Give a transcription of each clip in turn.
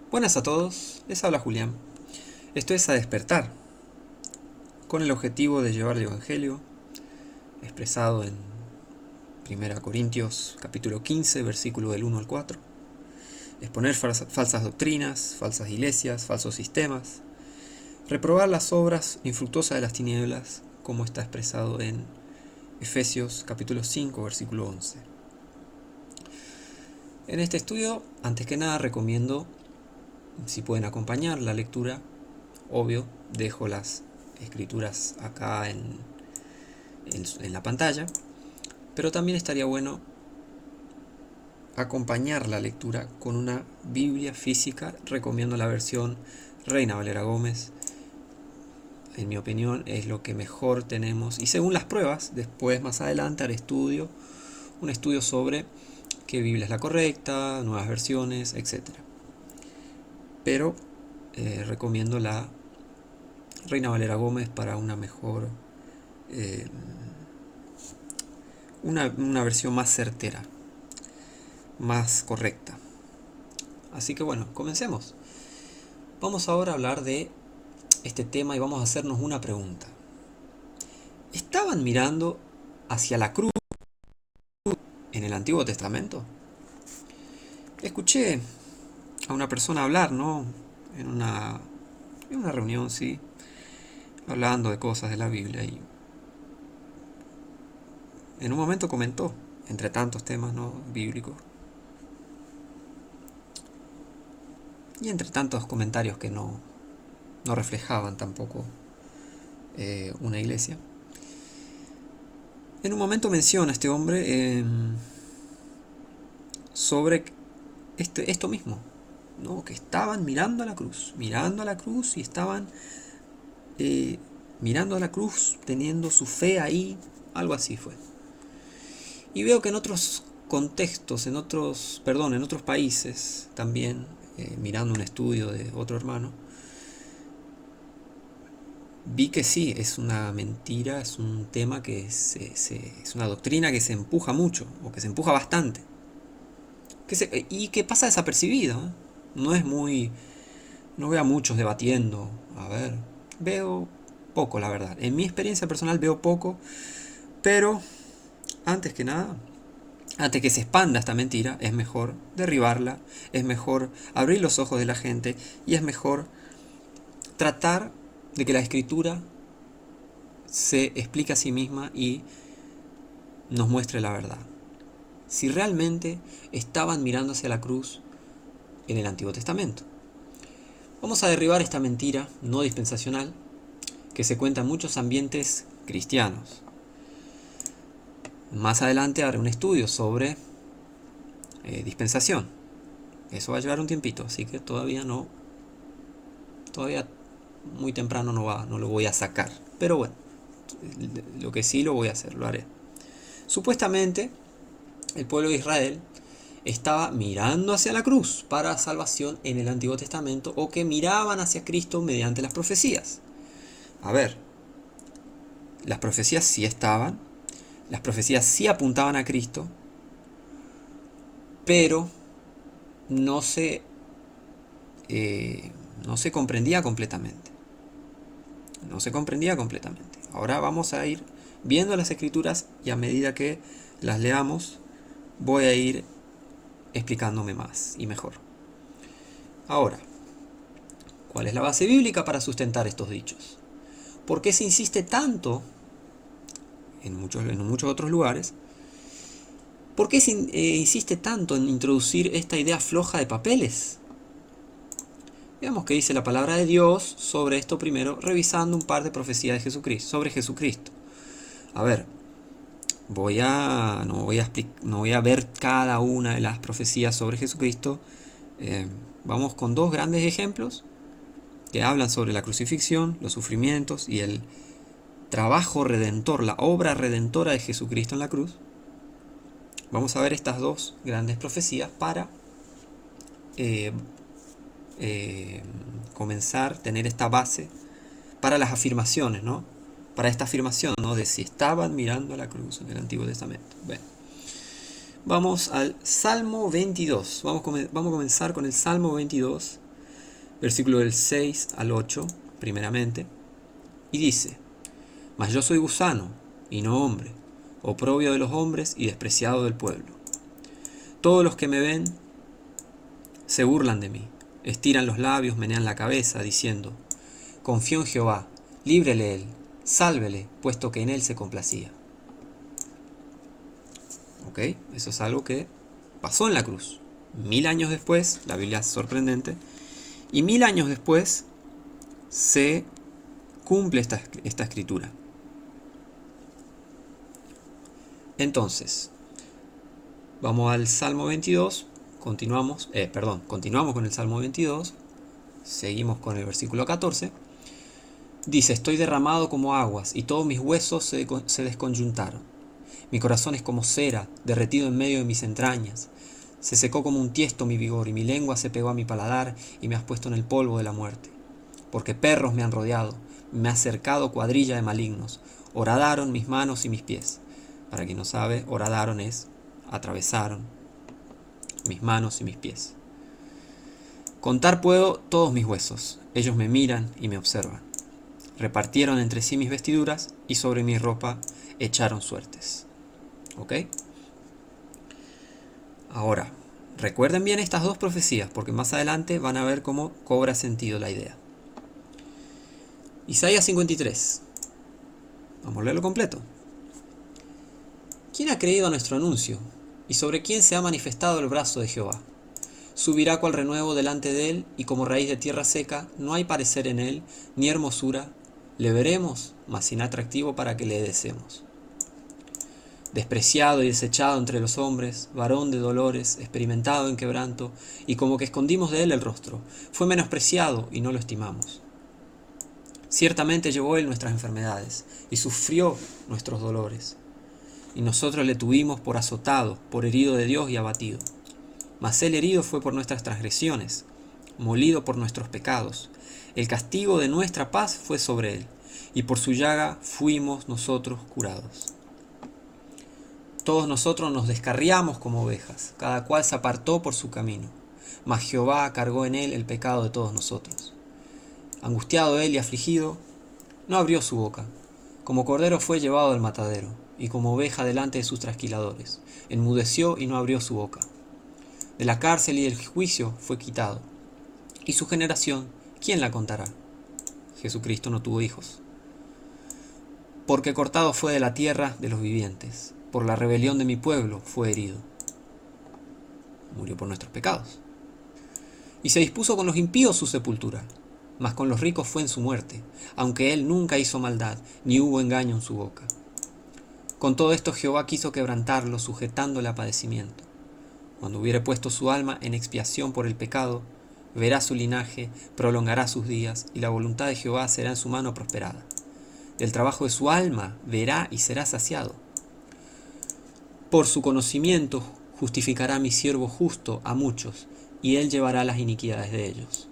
Buenas a todos, les habla Julián. Esto es A Despertar, con el objetivo de llevar el Evangelio, expresado en 1 Corintios capítulo 15, versículo del 1 al 4. Exponer falsas doctrinas, falsas iglesias, falsos sistemas. Reprobar las obras infructuosas de las tinieblas, como está expresado en Efesios capítulo 5, versículo 11. En este estudio, antes que nada, recomiendo, si pueden acompañar la lectura, obvio, dejo las escrituras acá en la pantalla, pero también estaría bueno acompañar la lectura con una Biblia física. Recomiendo la versión Reina Valera Gómez. En mi opinión es lo que mejor tenemos, y según las pruebas, después más adelante haré un estudio sobre qué Biblia es la correcta, nuevas versiones, etcétera. Pero recomiendo la Reina Valera Gómez para una mejor una versión más certera, más correcta. Así que bueno, comencemos. Vamos ahora a hablar de este tema y vamos a hacernos una pregunta. ¿Estaban mirando hacia la cruz en el Antiguo Testamento? Escuché a una persona hablar, ¿no? En una reunión, sí, hablando de cosas de la Biblia, y en un momento comentó, entre tantos temas, ¿no?, bíblicos, y entre tantos comentarios que no reflejaban tampoco una iglesia. En un momento menciona este hombre sobre esto mismo, ¿no? Que estaban mirando a la cruz y estaban mirando a la cruz, teniendo su fe ahí, algo así fue. Y veo que en otros contextos, en otros países también, mirando un estudio de otro hermano, vi que sí, es una mentira, es un tema que es una doctrina que se empuja mucho, o que se empuja bastante, y que pasa desapercibido, ¿eh? No es muy... No veo a muchos debatiendo. A ver, veo poco, la verdad. En mi experiencia personal veo poco, pero antes que nada, antes que se expanda esta mentira, es mejor derribarla, es mejor abrir los ojos de la gente, y es mejor tratar de que la escritura se explique a sí misma y nos muestre la verdad. Si realmente estaban mirando hacia la cruz en el Antiguo Testamento. Vamos a derribar esta mentira no dispensacional que se cuenta en muchos ambientes cristianos. Más adelante haré un estudio sobre dispensación. Eso va a llevar un tiempito, así que todavía muy temprano no lo voy a sacar. Pero bueno, lo que sí lo voy a hacer, lo haré. Supuestamente, el pueblo de Israel estaba mirando hacia la cruz para salvación en el Antiguo Testamento, o que miraban hacia Cristo mediante las profecías. A ver, las profecías sí estaban, las profecías sí apuntaban a Cristo, pero no se, no se comprendía completamente. No se comprendía completamente. Ahora vamos a ir viendo las escrituras, y a medida que las leamos voy a ir explicándome más y mejor. Ahora, ¿cuál es la base bíblica para sustentar estos dichos? ¿Por qué se insiste tanto en muchos otros lugares? ¿Por qué se insiste tanto en introducir esta idea floja de papeles? Veamos qué dice la palabra de Dios sobre esto primero, revisando un par de profecías de Jesucristo, sobre Jesucristo. A ver, no voy a ver cada una de las profecías sobre Jesucristo. Vamos con dos grandes ejemplos que hablan sobre la crucifixión, los sufrimientos y el trabajo redentor, la obra redentora de Jesucristo en la cruz. Vamos a ver estas dos grandes profecías para comenzar, tener esta base para las afirmaciones, ¿no? Para esta afirmación, ¿no?, de si estaban mirando a la cruz en el Antiguo Testamento. Bueno, vamos al Salmo 22. Vamos a comenzar con el Salmo 22, versículo del 6 al 8, primeramente, y dice: Mas yo soy gusano, y no hombre, oprobio de los hombres y despreciado del pueblo. Todos los que me ven se burlan de mí, estiran los labios, menean la cabeza, diciendo: Confío en Jehová, líbrele él, sálvele, puesto que en él se complacía. ¿Ok? Eso es algo que pasó en la cruz. 1000 años después, la Biblia es sorprendente, y 1000 años después se cumple esta escritura. Entonces, vamos al Salmo 22, continuamos con el Salmo 22, seguimos con el versículo 14. Dice: Estoy derramado como aguas, y todos mis huesos se desconyuntaron. Mi corazón es como cera, derretido en medio de mis entrañas. Se secó como un tiesto mi vigor, y mi lengua se pegó a mi paladar, y me has puesto en el polvo de la muerte. Porque perros me han rodeado, me ha cercado cuadrilla de malignos, horadaron mis manos y mis pies. Para quien no sabe, horadaron es atravesaron mis manos y mis pies. Contar puedo todos mis huesos, ellos me miran y me observan. Repartieron entre sí mis vestiduras, y sobre mi ropa echaron suertes. ¿Ok? Ahora, recuerden bien estas dos profecías, porque más adelante van a ver cómo cobra sentido la idea. Isaías 53. Vamos a leerlo completo. ¿Quién ha creído a nuestro anuncio? ¿Y sobre quién se ha manifestado el brazo de Jehová? Subirá cual renuevo delante de él, y como raíz de tierra seca, no hay parecer en él, ni hermosura. Le veremos, mas sin atractivo para que le deseemos. Despreciado y desechado entre los hombres, varón de dolores, experimentado en quebranto, y como que escondimos de él el rostro. Fue menospreciado y no lo estimamos. Ciertamente llevó él nuestras enfermedades, y sufrió nuestros dolores. Y nosotros le tuvimos por azotado, por herido de Dios y abatido. Mas él herido fue por nuestras transgresiones, molido por nuestros pecados. El castigo de nuestra paz fue sobre él, y por su llaga fuimos nosotros curados. Todos nosotros nos descarriamos como ovejas, cada cual se apartó por su camino, mas Jehová cargó en él el pecado de todos nosotros. Angustiado él y afligido, no abrió su boca. Como cordero fue llevado al matadero, y como oveja delante de sus trasquiladores. Enmudeció y no abrió su boca. De la cárcel y del juicio fue quitado. Y su generación, ¿quién la contará? Jesucristo no tuvo hijos. Porque cortado fue de la tierra de los vivientes. Por la rebelión de mi pueblo fue herido. Murió por nuestros pecados. Y se dispuso con los impíos su sepultura, mas con los ricos fue en su muerte, aunque él nunca hizo maldad, ni hubo engaño en su boca. Con todo esto Jehová quiso quebrantarlo, sujetándole a padecimiento. Cuando hubiere puesto su alma en expiación por el pecado, verá su linaje, prolongará sus días, y la voluntad de Jehová será en su mano prosperada. Del trabajo de su alma verá y será saciado. Por su conocimiento justificará mi siervo justo a muchos, y él llevará las iniquidades de ellos.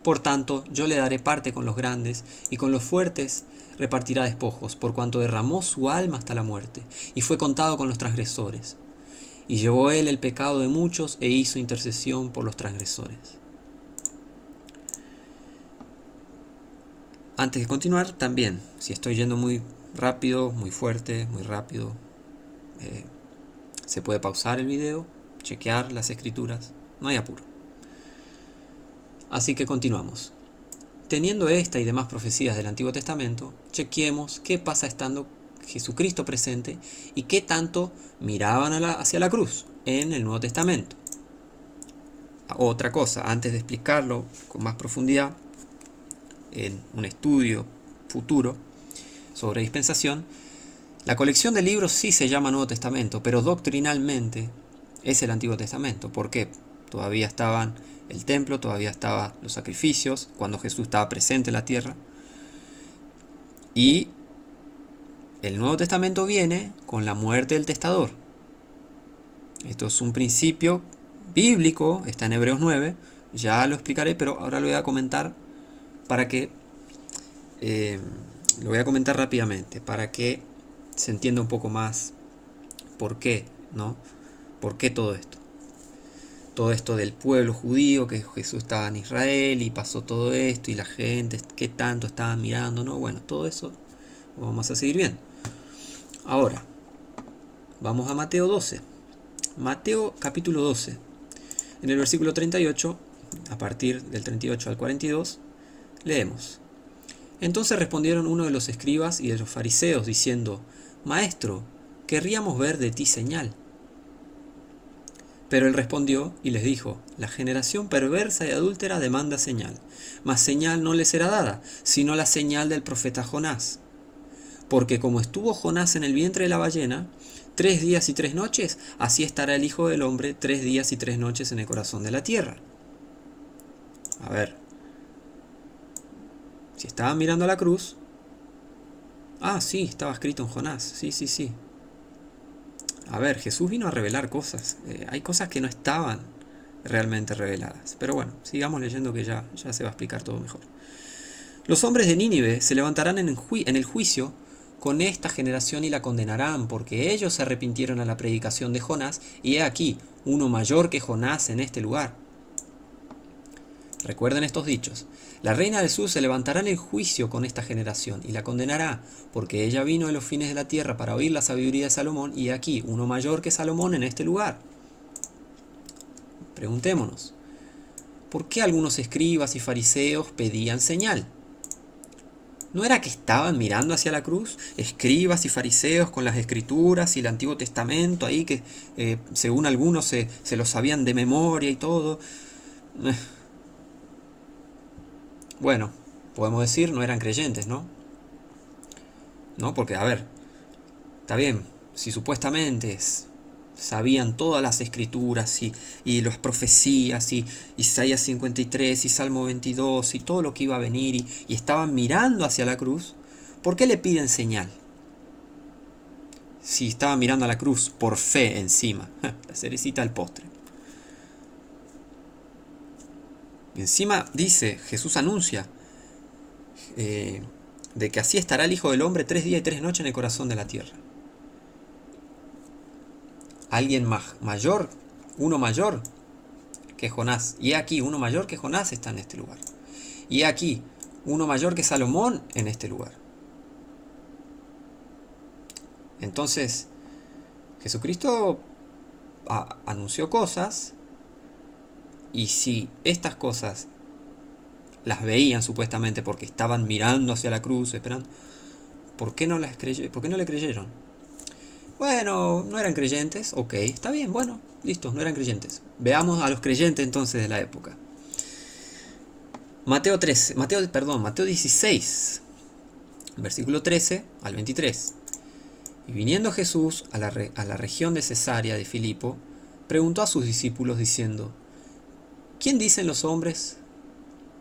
Por tanto, yo le daré parte con los grandes, y con los fuertes repartirá despojos, por cuanto derramó su alma hasta la muerte, y fue contado con los transgresores. Y llevó él el pecado de muchos, e hizo intercesión por los transgresores. Antes de continuar, también, si estoy yendo muy rápido, muy fuerte, muy rápido, se puede pausar el video, chequear las escrituras, no hay apuro. Así que continuamos. Teniendo esta y demás profecías del Antiguo Testamento, chequeemos qué pasa estando Jesucristo presente y qué tanto miraban hacia la cruz en el Nuevo Testamento. Otra cosa, antes de explicarlo con más profundidad en un estudio futuro sobre dispensación, la colección de libros sí se llama Nuevo Testamento, pero doctrinalmente es el Antiguo Testamento. ¿Por qué? Todavía estaban el templo, todavía estaban los sacrificios, cuando Jesús estaba presente en la tierra. Y el Nuevo Testamento viene con la muerte del testador. Esto es un principio bíblico, está en Hebreos 9, ya lo explicaré, pero ahora lo voy a comentar para que lo voy a comentar rápidamente, para que se entienda un poco más por qué, ¿no? ¿Por qué todo esto? todo esto del pueblo judío, que Jesús estaba en Israel y pasó todo esto y la gente, qué tanto estaban mirando, ¿no? Bueno, todo eso lo vamos a seguir viendo. Ahora, vamos a Mateo 12. Mateo capítulo 12. En el versículo 38, a partir del 38 al 42, leemos. Entonces respondieron uno de los escribas y de los fariseos, diciendo, Maestro, querríamos ver de ti señal. Pero él respondió y les dijo, la generación perversa y adúltera demanda señal, mas señal no le será dada, sino la señal del profeta Jonás. Porque como estuvo Jonás en el vientre de la ballena, 3 días y 3 noches, así estará el Hijo del Hombre 3 días y 3 noches en el corazón de la tierra. A ver, si estaban mirando a la cruz, sí, estaba escrito en Jonás, sí. A ver, Jesús vino a revelar cosas. Hay cosas que no estaban realmente reveladas. Pero bueno, sigamos leyendo que ya se va a explicar todo mejor. Los hombres de Nínive se levantarán en el juicio con esta generación y la condenarán, porque ellos se arrepintieron a la predicación de Jonás, y he aquí, uno mayor que Jonás en este lugar. Recuerden estos dichos. La reina del sur se levantará en el juicio con esta generación y la condenará, porque ella vino de los fines de la tierra para oír la sabiduría de Salomón, y aquí uno mayor que Salomón en este lugar. Preguntémonos, ¿por qué algunos escribas y fariseos pedían señal? ¿No era que estaban mirando hacia la cruz? Escribas y fariseos con las escrituras y el Antiguo Testamento ahí que según algunos se lo sabían de memoria y todo. Bueno, podemos decir no eran creyentes, ¿no? ¿No? Porque, a ver, está bien, si supuestamente sabían todas las escrituras y las profecías y Isaías 53 y Salmo 22 y todo lo que iba a venir y estaban mirando hacia la cruz, ¿por qué le piden señal? Si estaban mirando a la cruz por fe encima, la cerecita al postre. Y encima dice, Jesús anuncia de que así estará el Hijo del Hombre 3 días y 3 noches en el corazón de la tierra. Alguien mayor, uno mayor que Jonás. Y aquí, uno mayor que Jonás está en este lugar. Y aquí, uno mayor que Salomón en este lugar. Entonces, Jesucristo anunció cosas, y si estas cosas las veían supuestamente porque estaban mirando hacia la cruz, esperando, ¿por qué no le creyeron? Bueno, no eran creyentes, ok, está bien, bueno, listo, no eran creyentes. Veamos a los creyentes entonces de la época. Mateo 16, versículo 13 al 23. Y viniendo Jesús a la región de Cesarea de Filipo, preguntó a sus discípulos diciendo, ¿quién dicen los hombres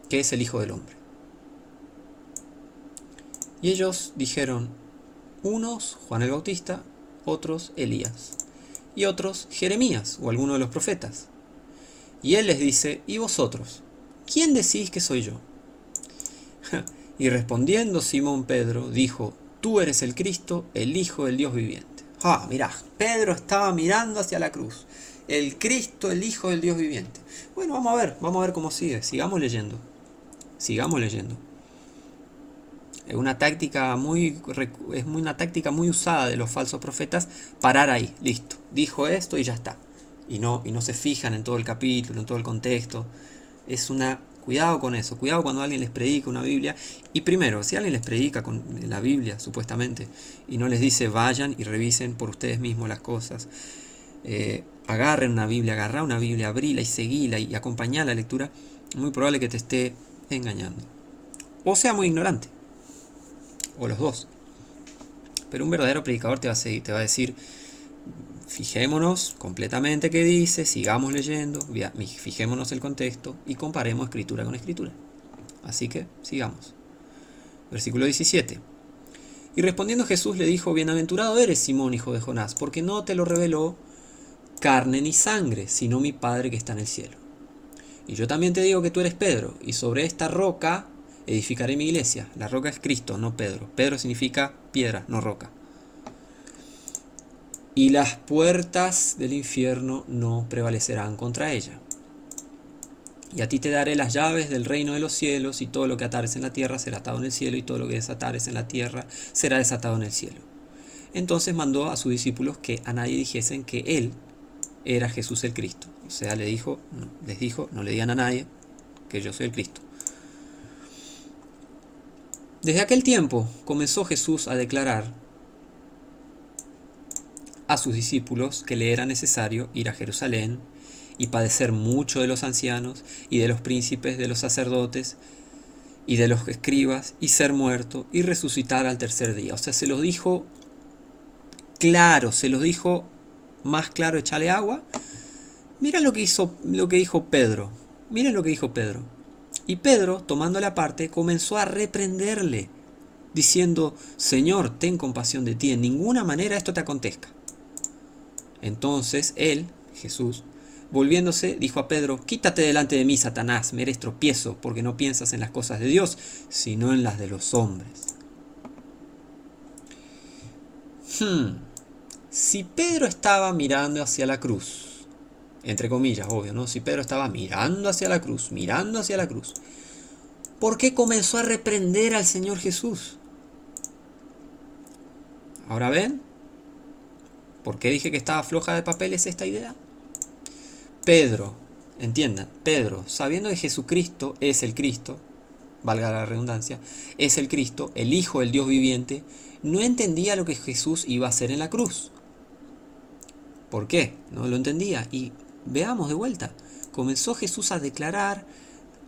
que es el Hijo del Hombre? Y ellos dijeron, unos Juan el Bautista, otros Elías, y otros Jeremías o alguno de los profetas. Y él les dice, ¿y vosotros? ¿Quién decís que soy yo? Y respondiendo Simón Pedro, dijo, tú eres el Cristo, el Hijo del Dios viviente. Mirá, Pedro estaba mirando hacia la cruz. El Cristo, el Hijo del Dios viviente. Bueno, vamos a ver cómo sigue. Sigamos leyendo. Es una táctica muy usada de los falsos profetas, parar ahí, listo. Dijo esto y ya está. Y no se fijan en todo el capítulo, en todo el contexto. Cuidado con eso, cuidado cuando alguien les predica una Biblia. Y primero, si alguien les predica con la Biblia, supuestamente, y no les dice vayan y revisen por ustedes mismos las cosas, agarra una Biblia, abrila y seguila y acompañá la lectura, muy probable que te esté engañando. O sea muy ignorante. O los dos. Pero un verdadero predicador te va a decir, fijémonos completamente qué dice, sigamos leyendo, fijémonos el contexto y comparemos escritura con escritura. Así que sigamos. Versículo 17. Y respondiendo Jesús le dijo, bienaventurado eres Simón, hijo de Jonás, porque no te lo reveló carne ni sangre, sino mi Padre que está en el cielo. Y yo también te digo que tú eres Pedro, y sobre esta roca edificaré mi iglesia. La roca es Cristo, no Pedro. Pedro significa piedra, no roca. Y las puertas del infierno no prevalecerán contra ella. Y a ti te daré las llaves del reino de los cielos, y todo lo que atares en la tierra será atado en el cielo, y todo lo que desatares en la tierra será desatado en el cielo. Entonces mandó a sus discípulos que a nadie dijesen que él era Jesús el Cristo. O sea, les dijo, no le digan a nadie que yo soy el Cristo. Desde aquel tiempo comenzó Jesús a declarar a sus discípulos que le era necesario ir a Jerusalén y padecer mucho de los ancianos y de los príncipes, de los sacerdotes y de los escribas, y ser muerto y resucitar al tercer día. O sea, se los dijo claro, se los dijo más claro, échale agua. Mira lo que dijo Pedro. Miren lo que dijo Pedro. Y Pedro, tomándole aparte, comenzó a reprenderle, diciendo: Señor, ten compasión de ti, en ninguna manera esto te acontezca. Entonces él, Jesús, volviéndose, dijo a Pedro: Quítate delante de mí, Satanás, me eres tropiezo, porque no piensas en las cosas de Dios, sino en las de los hombres. Si Pedro estaba mirando hacia la cruz, entre comillas, obvio, ¿no? Si Pedro estaba mirando hacia la cruz, ¿por qué comenzó a reprender al Señor Jesús? Ahora ven, ¿por qué dije que estaba floja de papeles esta idea? Pedro, entiendan, Pedro, sabiendo que Jesucristo es el Cristo, valga la redundancia, es el Cristo, el Hijo del Dios viviente, no entendía lo que Jesús iba a hacer en la cruz. ¿Por qué? No lo entendía. Y veamos de vuelta. Comenzó Jesús a declarar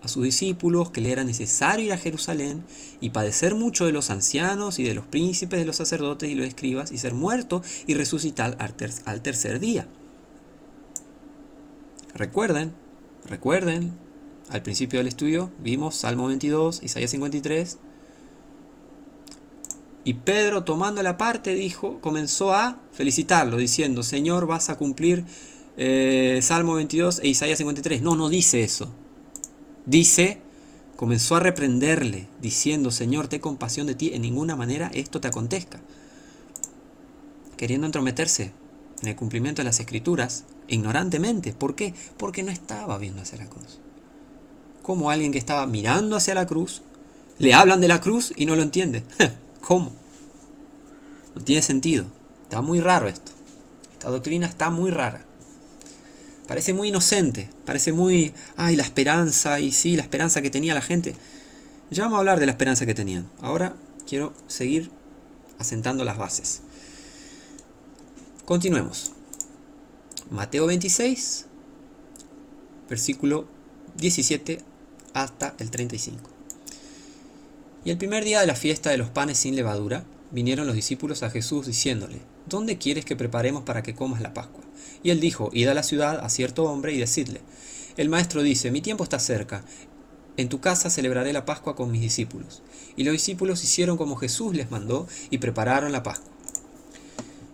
a sus discípulos que le era necesario ir a Jerusalén y padecer mucho de los ancianos y de los príncipes, de los sacerdotes y los escribas, y ser muerto y resucitar al tercer día. Recuerden, al principio del estudio vimos Salmo 22, Isaías 53, y Pedro, tomando la parte, comenzó a felicitarlo, diciendo: Señor, vas a cumplir Salmo 22 e Isaías 53. No dice eso. Comenzó a reprenderle, diciendo: Señor, ten compasión de ti, en ninguna manera esto te acontezca. Queriendo entrometerse en el cumplimiento de las Escrituras, ignorantemente. ¿Por qué? Porque no estaba viendo hacia la cruz. Como alguien que estaba mirando hacia la cruz, le hablan de la cruz y no lo entiende. ¿Cómo? No tiene sentido. Está muy raro esto. Esta doctrina está muy rara. Parece muy inocente. Parece muy... Ay, la esperanza. Y sí, la esperanza que tenía la gente. Ya vamos a hablar de la esperanza que tenían. Ahora quiero seguir asentando las bases. Continuemos. Mateo 26, versículo 17 hasta el 35. Y el primer día de la fiesta de los panes sin levadura, vinieron los discípulos a Jesús diciéndole: ¿Dónde quieres que preparemos para que comas la Pascua? Y él dijo: Id a la ciudad a cierto hombre y decidle: El maestro dice: Mi tiempo está cerca, en tu casa celebraré la Pascua con mis discípulos. Y los discípulos hicieron como Jesús les mandó y prepararon la Pascua.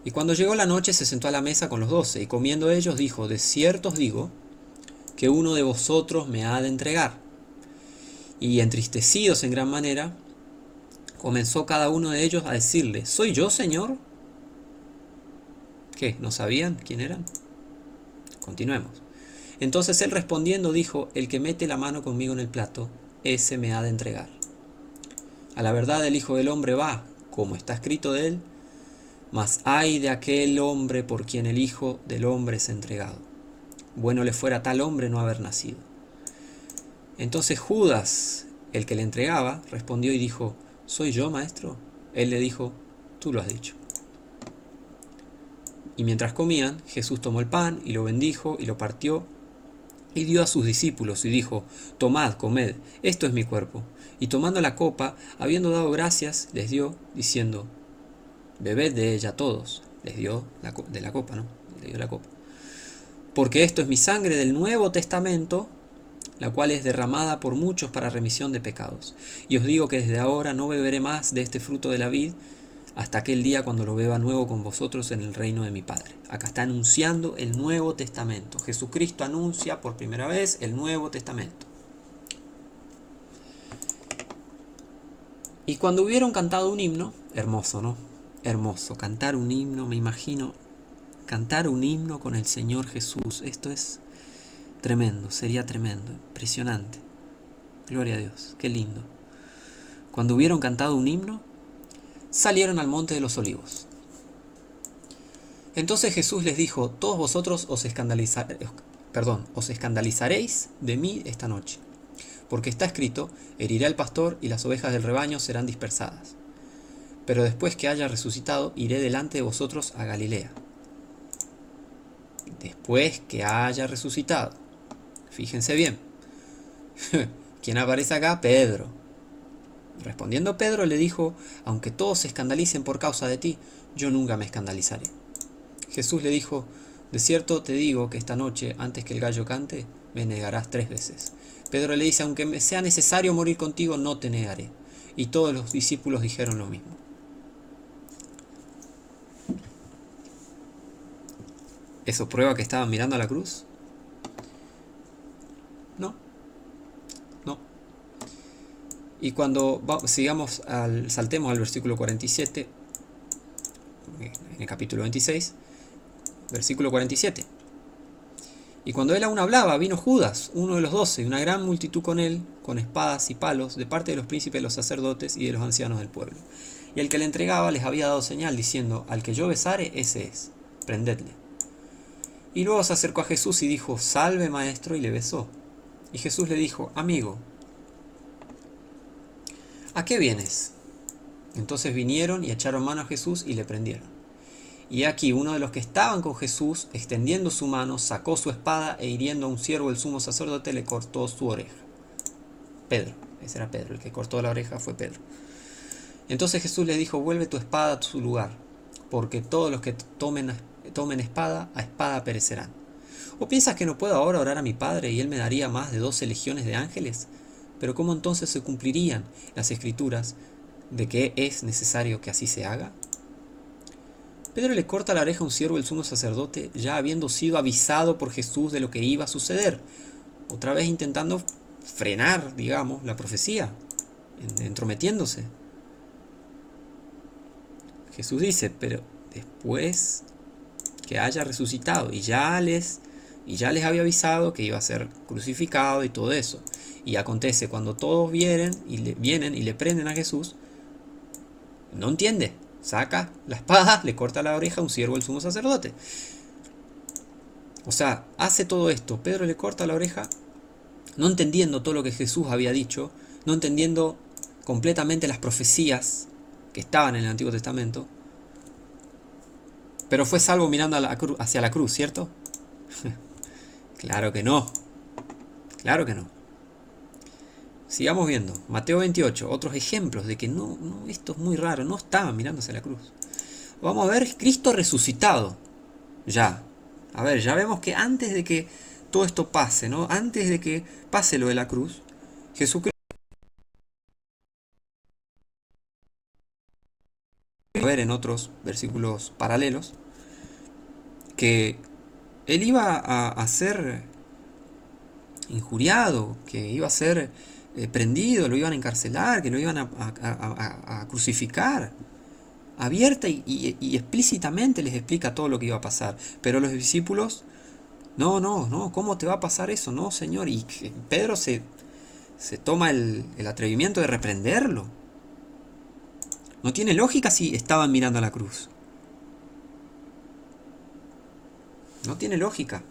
Y cuando llegó la noche se sentó a la mesa con los 12, y comiendo ellos dijo: De cierto os digo que uno de vosotros me ha de entregar. Y entristecidos en gran manera, comenzó cada uno de ellos a decirle: ¿Soy yo, Señor? ¿Qué? ¿No sabían quién eran? Continuemos. Entonces él respondiendo dijo: El que mete la mano conmigo en el plato, ese me ha de entregar. A la verdad el Hijo del Hombre va, como está escrito de él, mas ay de aquel hombre por quien el Hijo del Hombre es entregado. Bueno le fuera a tal hombre no haber nacido. Entonces Judas, el que le entregaba, respondió y dijo: ¿Soy yo, maestro? Él le dijo: Tú lo has dicho. Y mientras comían, Jesús tomó el pan y lo bendijo y lo partió y dio a sus discípulos y dijo: Tomad, comed, esto es mi cuerpo. Y tomando la copa, habiendo dado gracias, les dio, diciendo: Bebed de ella todos. Les dio de la copa, ¿no? Le dio la copa. Porque esto es mi sangre del Nuevo Testamento, la cual es derramada por muchos para remisión de pecados. Y os digo que desde ahora no beberé más de este fruto de la vid, hasta aquel día cuando lo beba nuevo con vosotros en el reino de mi Padre. Acá está anunciando el Nuevo Testamento. Jesucristo anuncia por primera vez el Nuevo Testamento. Y cuando hubieron cantado un himno, hermoso, ¿no? Hermoso, cantar un himno, me imagino, cantar un himno con el Señor Jesús. Esto es Tremendo, sería tremendo, impresionante. Gloria a Dios, qué lindo. Cuando hubieron cantado un himno, salieron al monte de los olivos. Entonces Jesús les dijo: todos vosotros os escandalizaréis de mí esta noche, porque está escrito: heriré al pastor y las ovejas del rebaño serán dispersadas. Pero después que haya resucitado, iré delante de vosotros a Galilea. Después que haya resucitado. Fíjense bien. ¿Quién aparece acá? Pedro. Respondiendo Pedro le dijo: aunque todos se escandalicen por causa de ti, yo nunca me escandalizaré. Jesús le dijo: de cierto te digo que esta noche, antes que el gallo cante, me negarás 3 veces. Pedro le dice: aunque me sea necesario morir contigo, no te negaré. Y todos los discípulos dijeron lo mismo. ¿Eso prueba que estaban mirando a la cruz? No, no. Y cuando saltemos al versículo 47, en el capítulo 26, versículo 47. Y cuando él aún hablaba, vino Judas, uno de los 12, y una gran multitud con él, con espadas y palos, de parte de los príncipes de los sacerdotes y de los ancianos del pueblo. Y el que le entregaba les había dado señal, diciendo: al que yo besare, ese es, prendedle. Y luego se acercó a Jesús y dijo: salve, maestro, y le besó. Y Jesús le dijo: amigo, ¿a qué vienes? Entonces vinieron y echaron mano a Jesús y le prendieron. Y aquí uno de los que estaban con Jesús, extendiendo su mano, sacó su espada e hiriendo a un siervo del sumo sacerdote, le cortó su oreja. Pedro, ese era Pedro, el que cortó la oreja fue Pedro. Entonces Jesús le dijo: vuelve tu espada a su lugar, porque todos los que tomen espada, a espada perecerán. ¿O piensas que no puedo ahora orar a mi Padre y Él me daría más de 12 legiones de ángeles? Pero ¿cómo entonces se cumplirían las escrituras de que es necesario que así se haga? Pedro le corta la oreja a un siervo del sumo sacerdote, ya habiendo sido avisado por Jesús de lo que iba a suceder, otra vez intentando frenar, digamos, la profecía, entrometiéndose. Jesús dice: pero después que haya resucitado, y ya les había avisado que iba a ser crucificado y todo eso. Y acontece cuando todos vienen y le prenden a Jesús, no entiende. Saca la espada, le corta la oreja a un siervo del sumo sacerdote. O sea, hace todo esto. Pedro le corta la oreja, no entendiendo todo lo que Jesús había dicho, no entendiendo completamente las profecías que estaban en el Antiguo Testamento. Pero fue salvo mirando hacia la cruz, ¿cierto? Claro que no. Claro que no. Sigamos viendo. Mateo 28. Otros ejemplos de que no, esto es muy raro. No estaban mirando hacia la cruz. Vamos a ver Cristo resucitado. Ya. A ver, ya vemos que antes de que todo esto pase, ¿no? Antes de que pase lo de la cruz, Jesucristo. A ver en otros versículos paralelos que Él iba a ser injuriado, que iba a ser prendido, lo iban a encarcelar, que lo iban a crucificar. Abierta y explícitamente les explica todo lo que iba a pasar. Pero los discípulos, no, ¿cómo te va a pasar eso? No, Señor. Y Pedro se toma el atrevimiento de reprenderlo. No tiene lógica si estaban mirando a la cruz. No tiene lógica.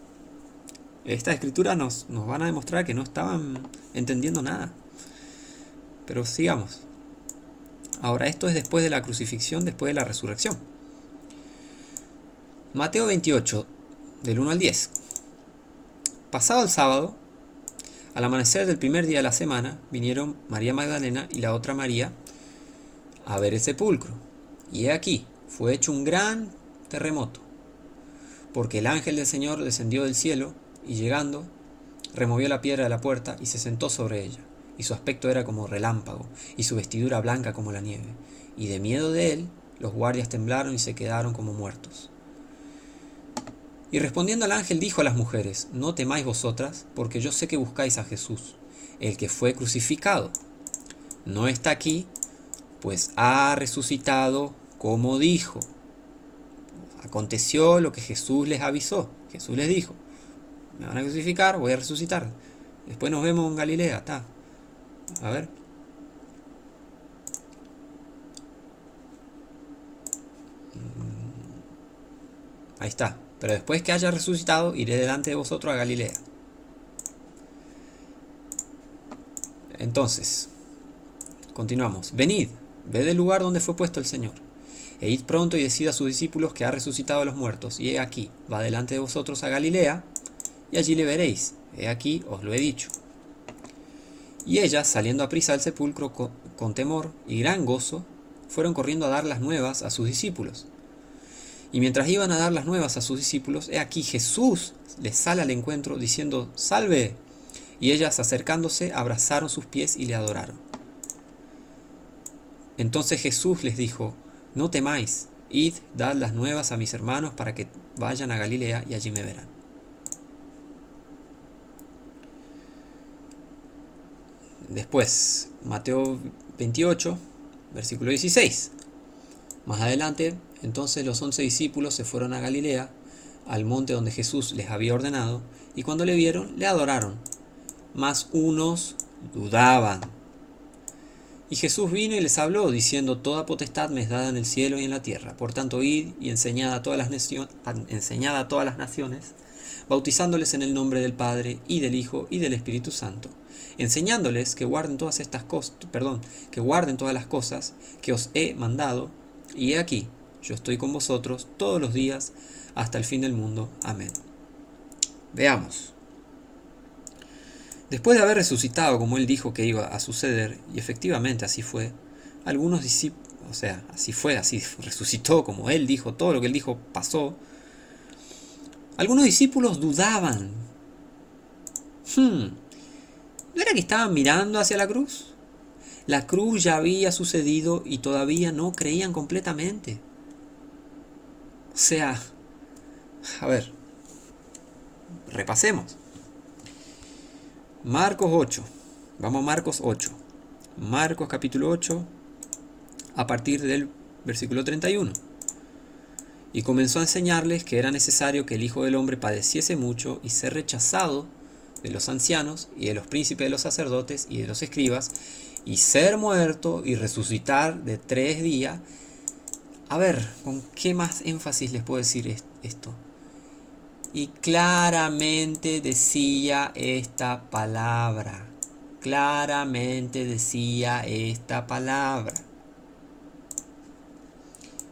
Esta escritura nos van a demostrar que no estaban entendiendo nada. Pero sigamos. Ahora, esto es después de la crucifixión, después de la resurrección. Mateo 28, del 1 al 10. Pasado el sábado, al amanecer del primer día de la semana, vinieron María Magdalena y la otra María a ver el sepulcro. Y he aquí, fue hecho un gran terremoto, porque el ángel del Señor descendió del cielo y llegando, removió la piedra de la puerta y se sentó sobre ella. Y su aspecto era como relámpago, y su vestidura blanca como la nieve. Y de miedo de él, los guardias temblaron y se quedaron como muertos. Y respondiendo el ángel dijo a las mujeres: no temáis vosotras, porque yo sé que buscáis a Jesús, el que fue crucificado. No está aquí, pues ha resucitado como dijo. Aconteció lo que Jesús les avisó. Jesús les dijo: Me van a crucificar, voy a resucitar. Después nos vemos en Galilea, está. A ver. Ahí está. Pero después que haya resucitado, iré delante de vosotros a Galilea. Entonces, continuamos. Venid, ved el lugar donde fue puesto el Señor. E id pronto y decid a sus discípulos que ha resucitado a los muertos. Y he aquí, va delante de vosotros a Galilea, y allí le veréis. He aquí, os lo he dicho. Y ellas, saliendo aprisa del sepulcro con temor y gran gozo, fueron corriendo a dar las nuevas a sus discípulos. Y mientras iban a dar las nuevas a sus discípulos, he aquí Jesús les sale al encuentro diciendo: ¡Salve! Y ellas, acercándose, abrazaron sus pies y le adoraron. Entonces Jesús les dijo: no temáis, id, dad las nuevas a mis hermanos para que vayan a Galilea y allí me verán. Después, Mateo 28, versículo 16. Más adelante, entonces los 11 discípulos se fueron a Galilea, al monte donde Jesús les había ordenado, y cuando le vieron, le adoraron. Mas unos dudaban. Y Jesús vino y les habló, diciendo: toda potestad me es dada en el cielo y en la tierra. Por tanto, id y enseñad a todas las naciones, bautizándoles en el nombre del Padre, y del Hijo, y del Espíritu Santo, enseñándoles que guarden todas las cosas que os he mandado, y he aquí, yo estoy con vosotros todos los días, hasta el fin del mundo. Amén. Veamos. Después de haber resucitado como él dijo que iba a suceder, y efectivamente así fue, algunos discípulos, así resucitó como él dijo, todo lo que él dijo pasó, algunos discípulos dudaban. ¿No era que estaban mirando hacia la cruz? La cruz ya había sucedido y todavía no creían completamente. O sea, a ver, repasemos. Marcos 8. Vamos a Marcos 8. Marcos capítulo 8, a partir del versículo 31. Y comenzó a enseñarles que era necesario que el Hijo del Hombre padeciese mucho y ser rechazado de los ancianos y de los príncipes de los sacerdotes y de los escribas, y ser muerto y resucitar de 3 días. A ver, ¿con qué más énfasis les puedo decir esto? Y claramente decía esta palabra. Claramente decía esta palabra.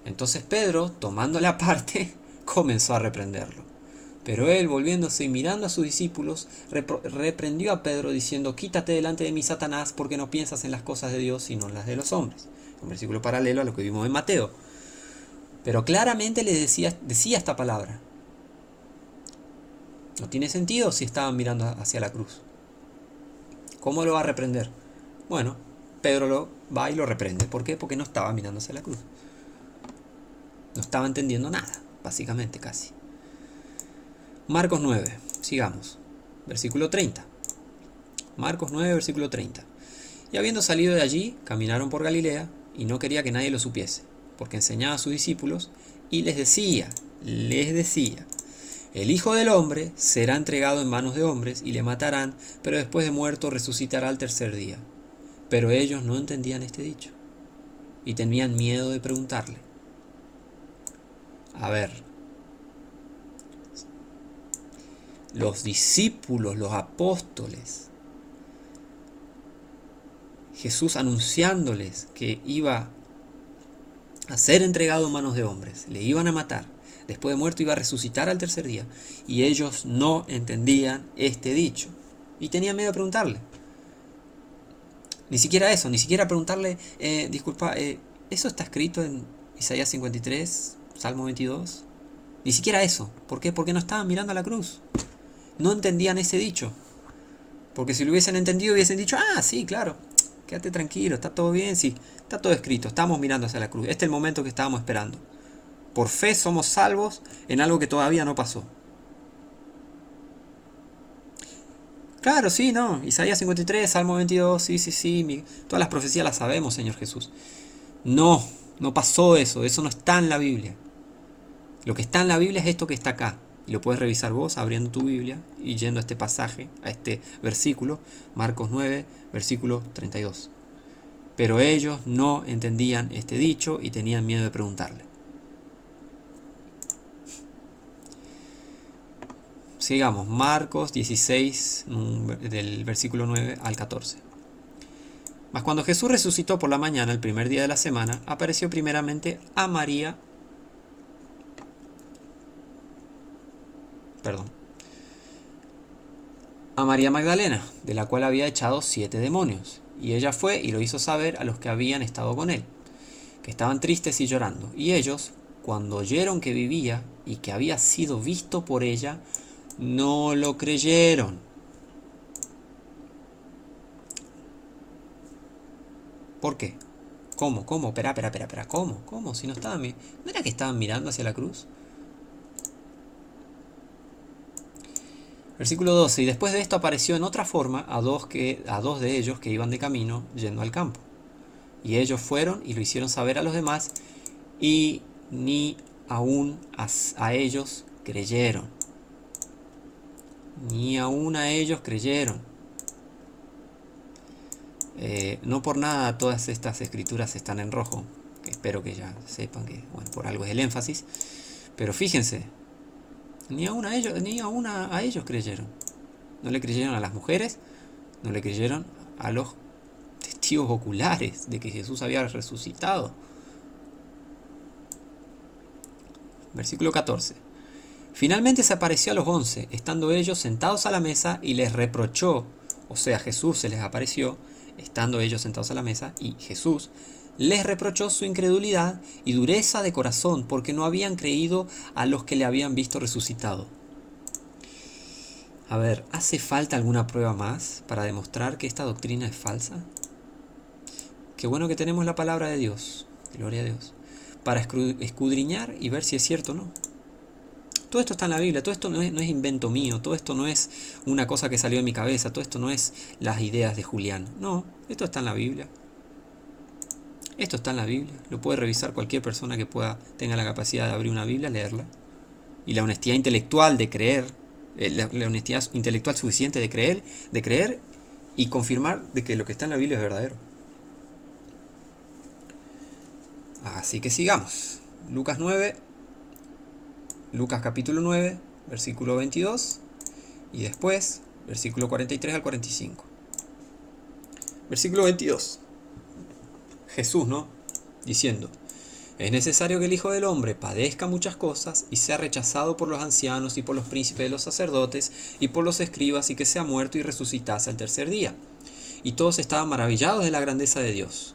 Entonces Pedro, tomándole aparte, comenzó a reprenderlo. Pero él, volviéndose y mirando a sus discípulos, reprendió a Pedro diciendo: quítate delante de mí, Satanás, porque no piensas en las cosas de Dios, sino en las de los hombres. Un versículo paralelo a lo que vimos en Mateo. Pero claramente le decía esta palabra. No tiene sentido si estaban mirando hacia la cruz. ¿Cómo lo va a reprender? Bueno, Pedro va y lo reprende. ¿Por qué? Porque no estaba mirando hacia la cruz. No estaba entendiendo nada, básicamente casi. Marcos 9, sigamos. Versículo 30. Marcos 9, versículo 30. Y habiendo salido de allí, caminaron por Galilea, y no quería que nadie lo supiese, porque enseñaba a sus discípulos, y les decía, el Hijo del Hombre será entregado en manos de hombres, y le matarán, pero después de muerto resucitará al 3er día. Pero ellos no entendían este dicho, y tenían miedo de preguntarle. A ver, los discípulos, los apóstoles, Jesús anunciándoles que iba a ser entregado en manos de hombres, le iban a matar, después de muerto iba a resucitar al 3er día, y ellos no entendían este dicho, y tenían miedo de preguntarle. Ni siquiera eso, ni siquiera preguntarle, disculpa, ¿eso está escrito en Isaías 53, Salmo 22? Ni siquiera eso. ¿Por qué? Porque no estaban mirando a la cruz. No entendían ese dicho. Porque si lo hubiesen entendido, hubiesen dicho: ah, sí, claro, quédate tranquilo, está todo bien, sí, está todo escrito, estamos mirando hacia la cruz. Este es el momento que estábamos esperando. Por fe somos salvos en algo que todavía no pasó. Claro, sí, no, Isaías 53, Salmo 22, sí, todas las profecías las sabemos, Señor Jesús. No pasó eso no está en la Biblia. Lo que está en la Biblia es esto que está acá. Y lo puedes revisar vos abriendo tu Biblia y yendo a este pasaje, a este versículo, Marcos 9, versículo 32. Pero ellos no entendían este dicho y tenían miedo de preguntarle. Sigamos, Marcos 16, del versículo 9 al 14. Mas cuando Jesús resucitó por la mañana, el primer día de la semana, apareció primeramente a María, a María Magdalena, de la cual había echado 7 demonios. Y ella fue y lo hizo saber a los que habían estado con él, que estaban tristes y llorando. Y ellos, cuando oyeron que vivía y que había sido visto por ella, no lo creyeron. ¿Por qué? ¿Cómo? Espera. ¿Cómo? Si no estaban, ¿no era que estaban mirando hacia la cruz? Versículo 12. Y después de esto apareció en otra forma a dos de ellos que iban de camino yendo al campo. Y ellos fueron y lo hicieron saber a los demás, y ni aún a ellos creyeron. Ni aún a ellos creyeron. No por nada todas estas escrituras están en rojo, que espero que ya sepan que, bueno, por algo es el énfasis. Pero fíjense, ni aún a ellos creyeron. No le creyeron a las mujeres, no le creyeron a los testigos oculares de que Jesús había resucitado. Versículo 14. Finalmente se apareció a los 11, estando ellos sentados a la mesa, y les reprochó, o sea, Jesús se les apareció, estando ellos sentados a la mesa, y Jesús les reprochó su incredulidad y dureza de corazón, porque no habían creído a los que le habían visto resucitado. A ver, ¿hace falta alguna prueba más para demostrar que esta doctrina es falsa? Qué bueno que tenemos la palabra de Dios, gloria a Dios, para escudriñar y ver si es cierto o no. Todo esto está en la Biblia, todo esto no es invento mío, todo esto no es una cosa que salió de mi cabeza, todo esto no es las ideas de Julián. No, esto está en la Biblia. Esto está en la Biblia, lo puede revisar cualquier persona que tenga la capacidad de abrir una Biblia, leerla. Y la honestidad intelectual de creer, la honestidad intelectual suficiente de creer y confirmar de que lo que está en la Biblia es verdadero. Así que sigamos. Lucas capítulo 9, versículo 22, y después, versículo 43 al 45. Versículo 22. Jesús, ¿no? Diciendo: es necesario que el Hijo del Hombre padezca muchas cosas y sea rechazado por los ancianos y por los príncipes de los sacerdotes y por los escribas, y que sea muerto y resucitase al tercer día. Y todos estaban maravillados de la grandeza de Dios.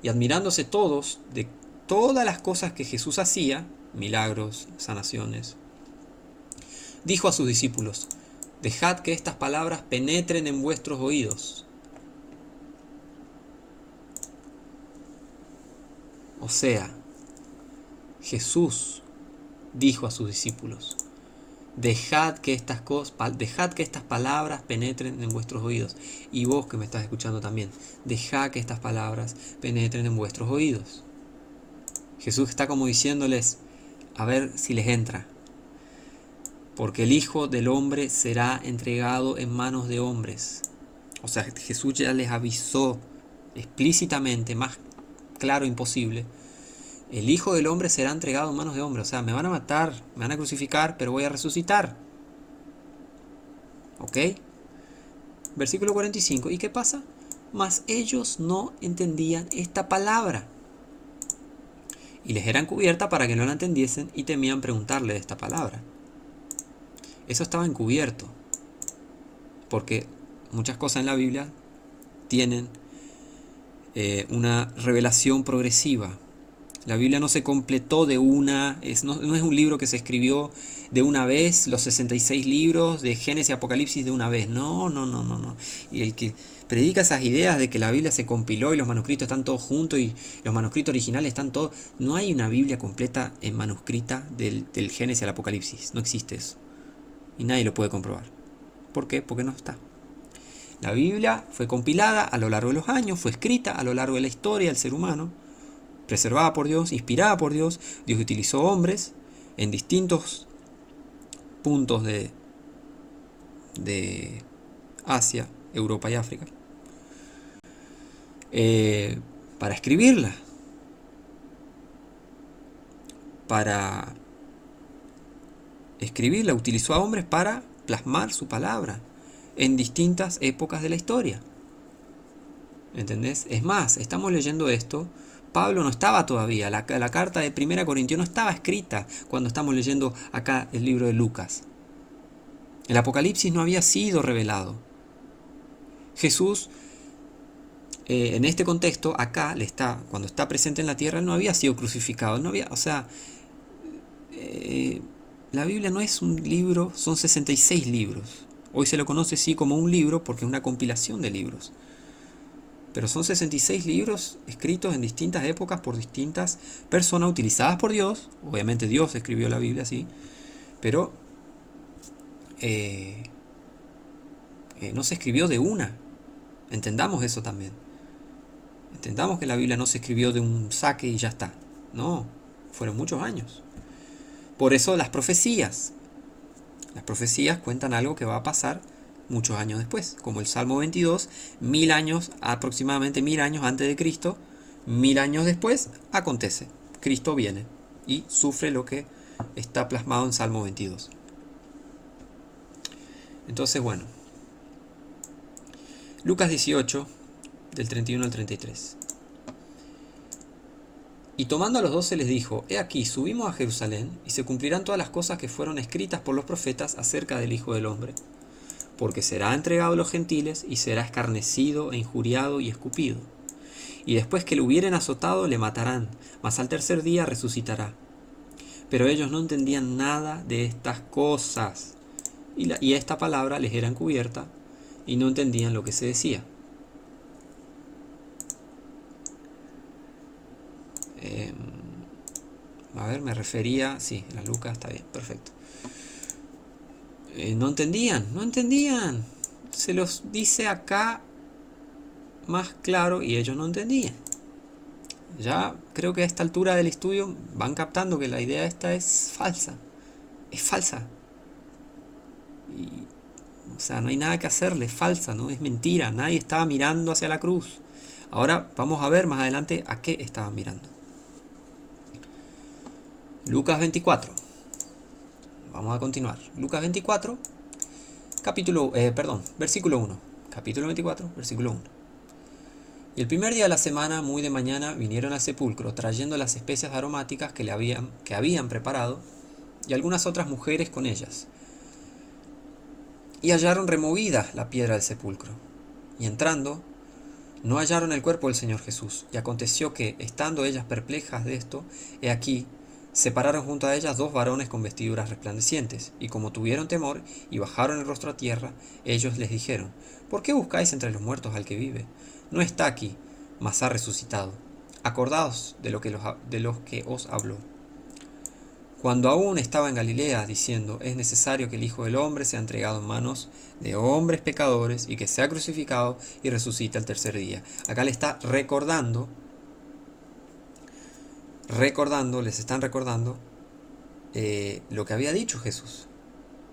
Y admirándose todos de todas las cosas que Jesús hacía, milagros, sanaciones, dijo a sus discípulos: dejad que estas palabras penetren en vuestros oídos. O sea, Jesús dijo a sus discípulos: dejad que estas palabras penetren en vuestros oídos. Y vos que me estás escuchando también, dejad que estas palabras penetren en vuestros oídos. Jesús está como diciéndoles, a ver si les entra. Porque el Hijo del Hombre será entregado en manos de hombres. O sea, Jesús ya les avisó explícitamente, más claro imposible: el Hijo del Hombre será entregado en manos de hombres. O sea, me van a matar, me van a crucificar, pero voy a resucitar. ¿Ok? Versículo 45. ¿Y qué pasa? Mas ellos no entendían esta palabra, y les era encubierta para que no la entendiesen, y temían preguntarle de esta palabra. Eso estaba encubierto, porque muchas cosas en la Biblia tienen una revelación progresiva. La Biblia no se completó de una, no es un libro que se escribió de una vez, los 66 libros de Génesis y Apocalipsis de una vez. No. Y el que predica esas ideas de que la Biblia se compiló y los manuscritos están todos juntos y los manuscritos originales están todos... No hay una Biblia completa en manuscrita del Génesis al Apocalipsis. No existe eso. Y nadie lo puede comprobar. ¿Por qué? Porque no está. La Biblia fue compilada a lo largo de los años, fue escrita a lo largo de la historia del ser humano, preservada por Dios, inspirada por Dios. Dios utilizó hombres en distintos puntos de Asia, Europa y África, para escribirla, utilizó a hombres para plasmar su palabra en distintas épocas de la historia. ¿Entendés? Es más, estamos leyendo esto, Pablo no estaba todavía, la carta de 1 Corintios no estaba escrita cuando estamos leyendo acá el libro de Lucas. El Apocalipsis no había sido revelado. Jesús, en este contexto, acá cuando está presente en la tierra, él no había sido crucificado, la Biblia no es un libro, son 66 libros. Hoy se lo conoce sí como un libro porque es una compilación de libros. Pero son 66 libros escritos en distintas épocas por distintas personas utilizadas por Dios. Obviamente Dios escribió la Biblia así, pero no se escribió de una. Entendamos eso también. Entendamos que la Biblia no se escribió de un saque y ya está. No, fueron muchos años. Por eso las profecías cuentan algo que va a pasar muchos años después, como el Salmo 22, aproximadamente 1000 años antes de Cristo, 1000 años después, acontece. Cristo viene y sufre lo que está plasmado en Salmo 22. Entonces, bueno, Lucas 18, del 31 al 33. Y tomando a los 12 les dijo: He aquí, subimos a Jerusalén, y se cumplirán todas las cosas que fueron escritas por los profetas acerca del Hijo del Hombre. Porque será entregado a los gentiles, y será escarnecido, e injuriado, y escupido. Y después que le hubieren azotado, le matarán, mas al tercer día resucitará. Pero ellos no entendían nada de estas cosas, y esta palabra les era encubierta, y no entendían lo que se decía. Me refería... Sí, la Lucas está bien, perfecto. No entendían. Se los dice acá más claro y ellos no entendían. Ya creo que a esta altura del estudio van captando que la idea esta es falsa. Es falsa. No hay nada que hacerle, es falsa, ¿no? Es mentira, nadie estaba mirando hacia la cruz. Ahora vamos a ver más adelante a qué estaban mirando. Lucas 24. Vamos a continuar. Lucas 24, versículo 1. Capítulo 24, versículo 1. Y el primer día de la semana, muy de mañana, vinieron al sepulcro, trayendo las especias aromáticas que habían preparado, y algunas otras mujeres con ellas. Y hallaron removida la piedra del sepulcro. Y entrando, no hallaron el cuerpo del Señor Jesús. Y aconteció que, estando ellas perplejas de esto, he aquí, se pararon junto a ellas 2 varones con vestiduras resplandecientes, y como tuvieron temor y bajaron el rostro a tierra, ellos les dijeron: ¿Por qué buscáis entre los muertos al que vive? No está aquí, mas ha resucitado. Acordaos de los que os habló. Cuando aún estaba en Galilea, diciendo: es necesario que el Hijo del Hombre sea entregado en manos de hombres pecadores, y que sea crucificado y resucite al tercer día. Acá le está les están recordando lo que había dicho Jesús.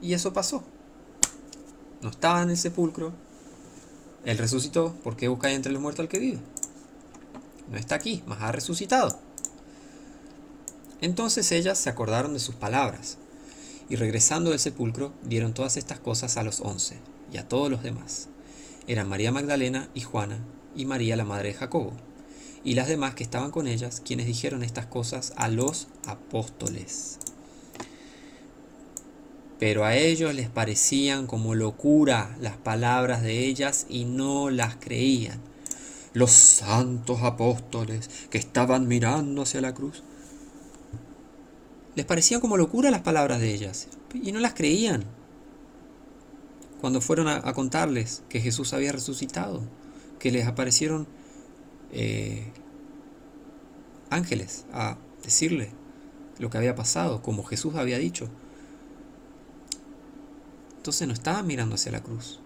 Y eso pasó. No estaba en el sepulcro. Él resucitó. ¿Por qué buscáis entre los muertos al que vive? No está aquí, mas ha resucitado. Entonces ellas se acordaron de sus palabras, y regresando del sepulcro dieron todas estas cosas a los 11 y a todos los demás. Eran María Magdalena y Juana, y María la madre de Jacobo, y las demás que estaban con ellas, quienes dijeron estas cosas a los apóstoles. Pero a ellos les parecían como locura las palabras de ellas, y no las creían. Los santos apóstoles que estaban mirando hacia la cruz, les parecían como locura las palabras de ellas, y no las creían. Cuando fueron a contarles que Jesús había resucitado, que les aparecieron ángeles a decirle lo que había pasado, como Jesús había dicho. Entonces no estaban mirando hacia la cruz.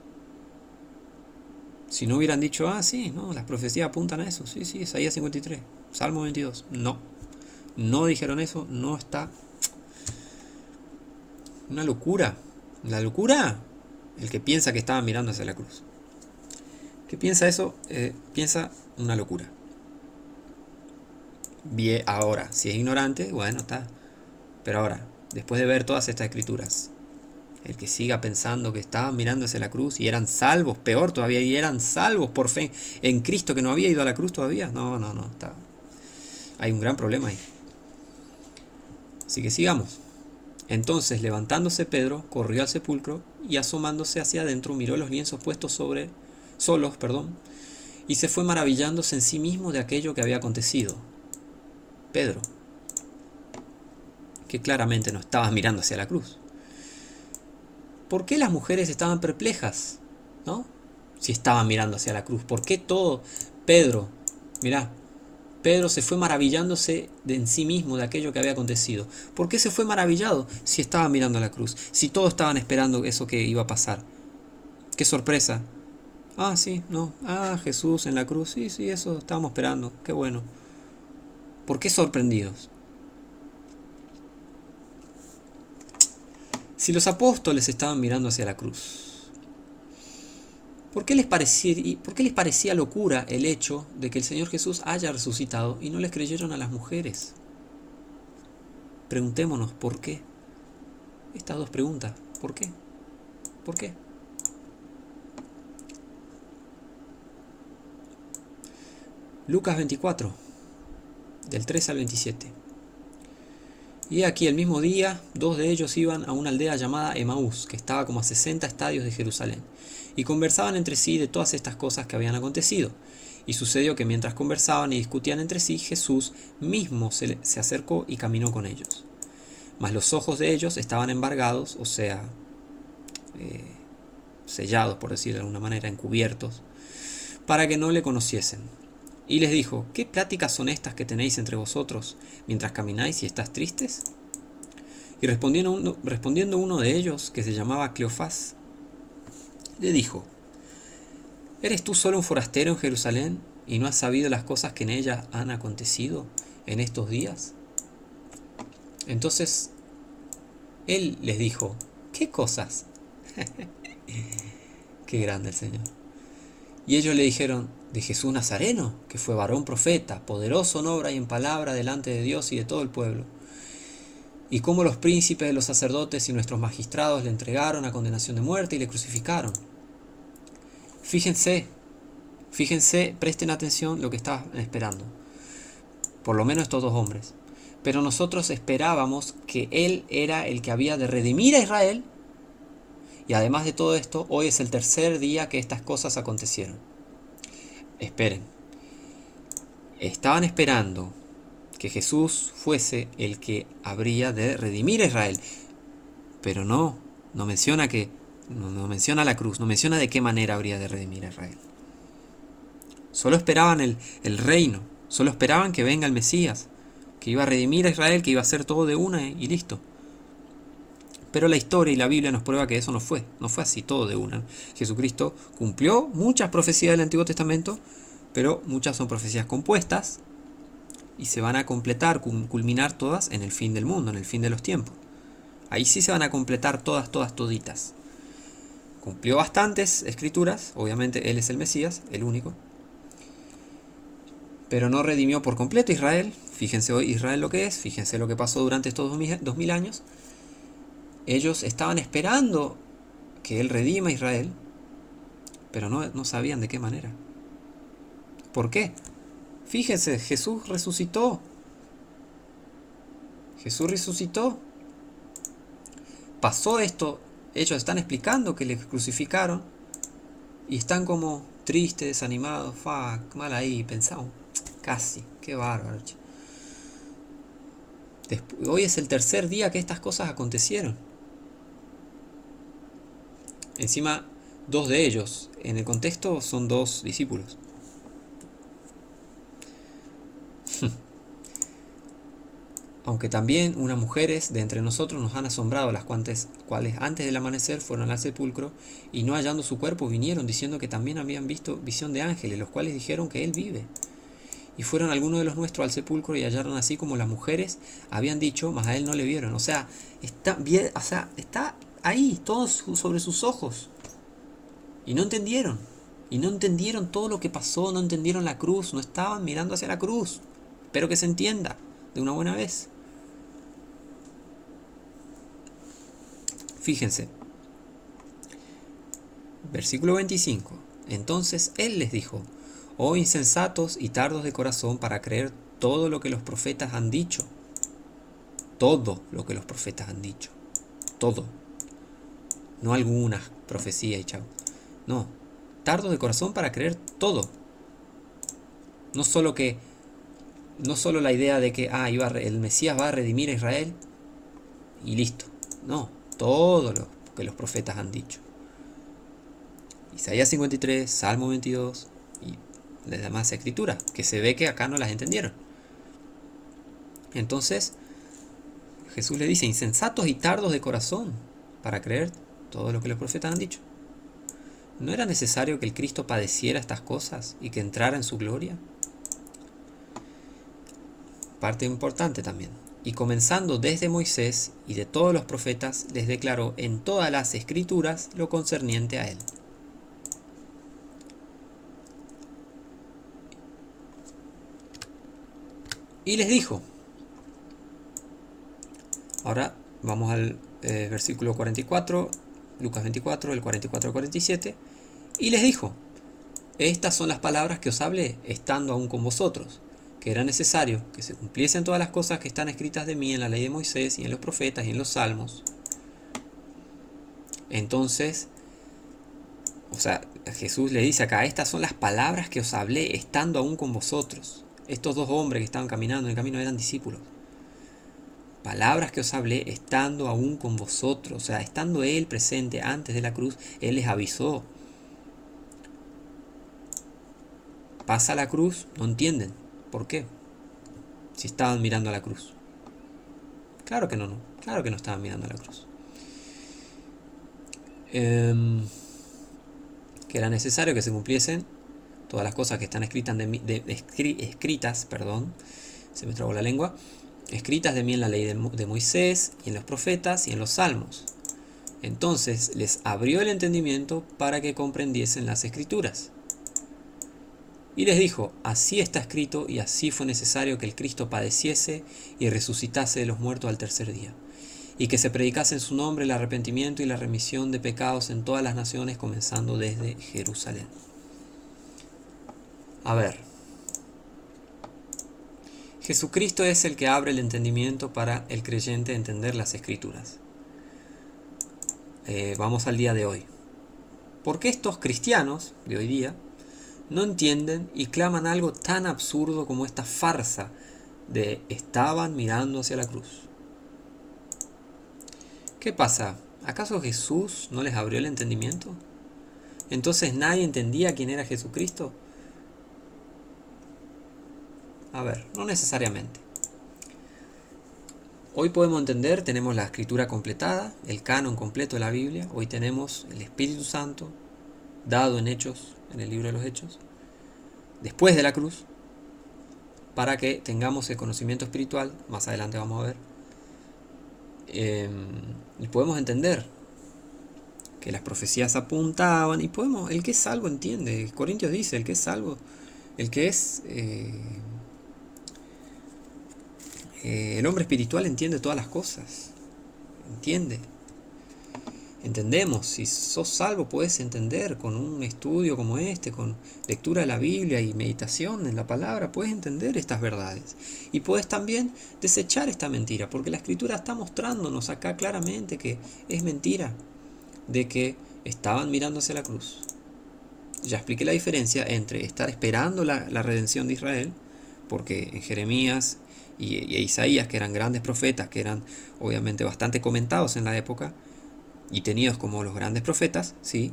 Si no hubieran dicho: sí, no, las profecías apuntan a eso, sí, Isaías 53, Salmo 22, no dijeron eso, no está. Una locura. La locura, el que piensa que estaba mirando hacia la cruz. ¿Qué piensa eso? Piensa una locura. Bien, ahora, si es ignorante, bueno, está. Pero ahora, después de ver todas estas escrituras, el que siga pensando que estaban mirando hacia la cruz y eran salvos, peor todavía, y eran salvos por fe en Cristo, que no había ido a la cruz todavía, no, está. Hay un gran problema ahí. Así que sigamos. Entonces, levantándose Pedro, corrió al sepulcro y asomándose hacia adentro, miró los lienzos puestos solos, y se fue maravillándose en sí mismo de aquello que había acontecido. Pedro, que claramente no estaba mirando hacia la cruz. ¿Por qué las mujeres estaban perplejas? ¿No? Si estaban mirando hacia la cruz. ¿Por qué todo? Pedro, mirá, Pedro se fue maravillándose en sí mismo de aquello que había acontecido. ¿Por qué se fue maravillado si estaba mirando a la cruz? Si todos estaban esperando eso que iba a pasar. ¡Qué sorpresa! Ah, sí, no. Ah, Jesús en la cruz. Sí, eso estábamos esperando. Qué bueno. ¿Por qué sorprendidos? Si los apóstoles estaban mirando hacia la cruz, ¿por qué les parecía locura el hecho de que el Señor Jesús haya resucitado y no les creyeron a las mujeres? Preguntémonos, ¿por qué? Estas dos preguntas, ¿por qué? ¿Por qué? Lucas 24, del 3 al 27. Y aquí el mismo día, dos de ellos iban a una aldea llamada Emaús, que estaba como a 60 estadios de Jerusalén, y conversaban entre sí de todas estas cosas que habían acontecido. Y sucedió que mientras conversaban y discutían entre sí, Jesús mismo se acercó y caminó con ellos. Mas los ojos de ellos estaban embargados, o sea, sellados, por decirlo de alguna manera, encubiertos, para que no le conociesen. Y les dijo, ¿qué pláticas son estas que tenéis entre vosotros mientras camináis y estás tristes? Y respondiendo uno de ellos, que se llamaba Cleofás, le dijo, ¿eres tú solo un forastero en Jerusalén y no has sabido las cosas que en ella han acontecido en estos días? Entonces él les dijo, ¿qué cosas? Qué grande el Señor. Y ellos le dijeron, de Jesús Nazareno, que fue varón profeta, poderoso en obra y en palabra delante de Dios y de todo el pueblo. Y cómo los príncipes de los sacerdotes y nuestros magistrados le entregaron a condenación de muerte y le crucificaron. Fíjense, presten atención lo que estaban esperando. Por lo menos estos dos hombres. Pero nosotros esperábamos que Él era el que había de redimir a Israel. Y además de todo esto, hoy es el tercer día que estas cosas acontecieron. Esperen. Estaban esperando que Jesús fuese el que habría de redimir a Israel. Pero no menciona no menciona la cruz, no menciona de qué manera habría de redimir a Israel. Solo esperaban el reino, solo esperaban que venga el Mesías, que iba a redimir a Israel, que iba a hacer todo de una y listo. Pero la historia y la Biblia nos prueba que eso no fue así todo de una. Jesucristo cumplió muchas profecías del Antiguo Testamento, pero muchas son profecías compuestas y se van a completar, culminar todas en el fin del mundo, en el fin de los tiempos. Ahí sí se van a completar todas, toditas. Cumplió bastantes escrituras, obviamente Él es el Mesías, el único, pero no redimió por completo a Israel. Fíjense hoy Israel lo que es, fíjense lo que pasó durante estos 2000 años. Ellos estaban esperando que Él redima a Israel, pero no sabían de qué manera. ¿Por qué? Fíjense, Jesús resucitó. Pasó esto, ellos están explicando que le crucificaron y están como tristes, desanimados. Fuck, mal ahí, pensamos. Casi, qué bárbaro. Hoy es el tercer día que estas cosas acontecieron. Encima, dos de ellos, en el contexto, son dos discípulos. Aunque también unas mujeres de entre nosotros nos han asombrado, las cuales antes del amanecer fueron al sepulcro y no hallando su cuerpo vinieron diciendo que también habían visto visión de ángeles, los cuales dijeron que Él vive. Y fueron algunos de los nuestros al sepulcro y hallaron así como las mujeres habían dicho, mas a él no le vieron. O sea, está bien, o sea, está ahí, todo sobre sus ojos. Y no entendieron. Y no entendieron todo lo que pasó, no entendieron la cruz, no estaban mirando hacia la cruz. Espero que se entienda de una buena vez. Fíjense, versículo 25. Entonces él les dijo, oh insensatos y tardos de corazón para creer todo lo que los profetas han dicho. Todo lo que los profetas han dicho. Todo. No algunas profecías y chao. No. Tardos de corazón para creer todo. No solo la idea de que el Mesías va a redimir a Israel y listo. No. Todo lo que los profetas han dicho. Isaías 53, Salmo 22 y las demás escrituras, que se ve que acá no las entendieron. Entonces, Jesús le dice, insensatos y tardos de corazón para creer todo lo que los profetas han dicho. ¿No era necesario que el Cristo padeciera estas cosas y que entrara en su gloria? Parte importante también. Y comenzando desde Moisés y de todos los profetas, les declaró en todas las escrituras lo concerniente a él. Y les dijo, ahora vamos al versículo 44, Lucas 24, el 44 al 47, y les dijo, estas son las palabras que os hablé, estando aún con vosotros, que era necesario que se cumpliesen todas las cosas que están escritas de mí en la ley de Moisés y en los profetas y en los salmos. Entonces, Jesús le dice acá, estas son las palabras que os hablé, estando aún con vosotros. Estos dos hombres que estaban caminando en el camino eran discípulos. Palabras que os hablé estando aún con vosotros. O sea, estando Él presente antes de la cruz, Él les avisó. Pasa la cruz, no entienden. ¿Por qué? Si estaban mirando a la cruz. Claro que no. Claro que no estaban mirando a la cruz. Que era necesario que se cumpliesen todas las cosas que están escritas se me trabó la lengua, escritas de mí en la ley de Moisés y en los profetas y en los salmos. Entonces les abrió el entendimiento para que comprendiesen las escrituras. Y les dijo, así está escrito y así fue necesario que el Cristo padeciese y resucitase de los muertos al tercer día, y que se predicase en su nombre el arrepentimiento y la remisión de pecados en todas las naciones, comenzando desde Jerusalén. A ver, Jesucristo es el que abre el entendimiento para el creyente entender las escrituras. Vamos al día de hoy. ¿Por qué estos cristianos de hoy día no entienden y claman algo tan absurdo como esta farsa de estaban mirando hacia la cruz? ¿Qué pasa? ¿Acaso Jesús no les abrió el entendimiento? ¿Entonces nadie entendía quién era Jesucristo? A ver, no necesariamente. Hoy podemos entender, tenemos la escritura completada, el canon completo de la Biblia. Hoy tenemos el Espíritu Santo dado en Hechos, en el libro de los Hechos, después de la cruz, para que tengamos el conocimiento espiritual. Más adelante vamos a ver. Y podemos entender que las profecías apuntaban, y el que es salvo entiende. Corintios dice, el que es salvo, el que es el hombre espiritual entiende todas las cosas, entendemos. Si sos salvo puedes entender con un estudio como este, con lectura de la Biblia y meditación en la palabra, puedes entender estas verdades y puedes también desechar esta mentira, porque la escritura está mostrándonos acá claramente que es mentira, de que estaban mirando hacia la cruz. Ya expliqué la diferencia entre estar esperando la redención de Israel, porque en Jeremías y Isaías, que eran grandes profetas, que eran obviamente bastante comentados en la época y tenidos como los grandes profetas, sí,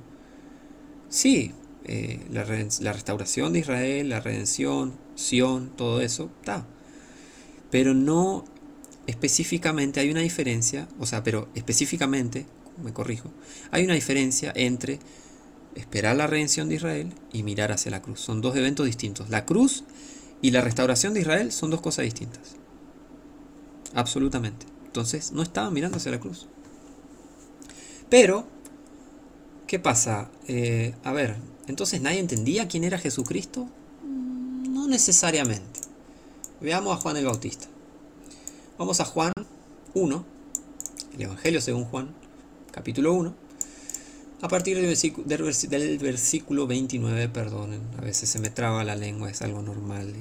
la restauración de Israel, la redención, Sión, todo eso está, pero no específicamente hay una diferencia, pero específicamente, me corrijo, hay una diferencia entre esperar la redención de Israel y mirar hacia la cruz. Son dos eventos distintos. La cruz y la restauración de Israel son dos cosas distintas. Absolutamente. Entonces no estaban mirando hacia la cruz. Pero, ¿qué pasa? A ver, entonces nadie entendía quién era Jesucristo. No necesariamente. Veamos a Juan el Bautista. Vamos a Juan 1, el Evangelio según Juan, capítulo 1, a partir del versículo 29, perdonen, a veces se me traba la lengua, es algo normal,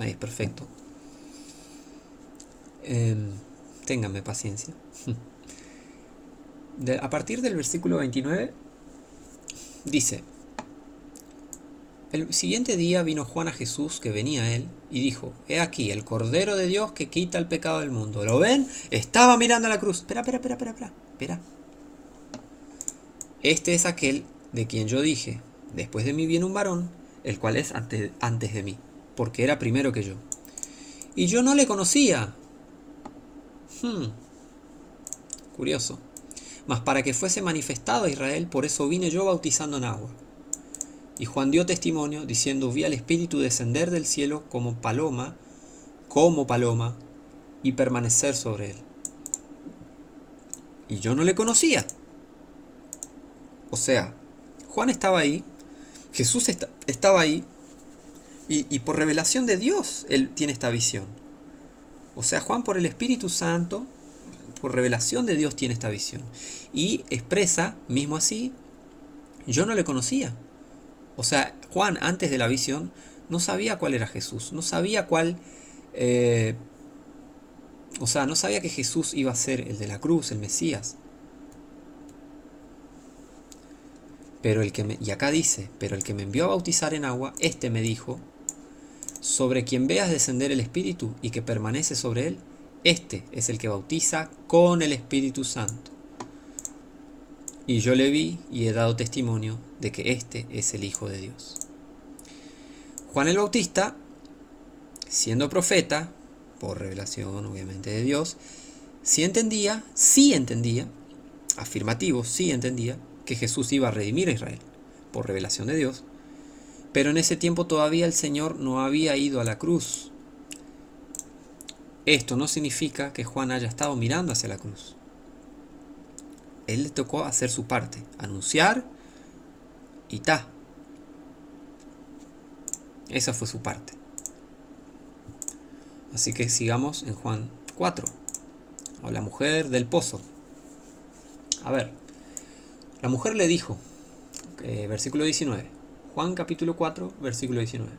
ahí es perfecto. Ténganme paciencia. A partir del versículo 29 dice: el siguiente día vino Juan a Jesús que venía a él y dijo: he aquí el Cordero de Dios que quita el pecado del mundo. ¿Lo ven? Estaba mirando a la cruz. Espera. Este es aquel de quien yo dije: después de mí viene un varón, el cual es antes de mí, porque era primero que yo. Y yo no le conocía. Curioso. Mas para que fuese manifestado a Israel, por eso vine yo bautizando en agua. Y Juan dio testimonio, diciendo: vi al Espíritu descender del cielo como paloma, y permanecer sobre él. Y yo no le conocía. O sea, Juan estaba ahí, Jesús estaba ahí, y por revelación de Dios él tiene esta visión. O sea, Juan por el Espíritu Santo, por revelación de Dios tiene esta visión. Y expresa, mismo así: yo no le conocía. O sea, Juan antes de la visión no sabía cuál era Jesús, no sabía no sabía que Jesús iba a ser el de la cruz, el Mesías. Y acá dice: pero el que me envió a bautizar en agua, este me dijo: sobre quien veas descender el Espíritu y que permanece sobre él, este es el que bautiza con el Espíritu Santo. Y yo le vi y he dado testimonio de que este es el Hijo de Dios. Juan el Bautista, siendo profeta, por revelación obviamente de Dios, sí entendía, afirmativo, sí entendía que Jesús iba a redimir a Israel, por revelación de Dios, pero en ese tiempo todavía el Señor no había ido a la cruz. Esto no significa que Juan haya estado mirando hacia la cruz. Él le tocó hacer su parte, anunciar y esa fue su parte. Así que sigamos en Juan 4, o la mujer del pozo. A ver, la mujer le dijo, versículo 19, Juan capítulo 4, versículo 19.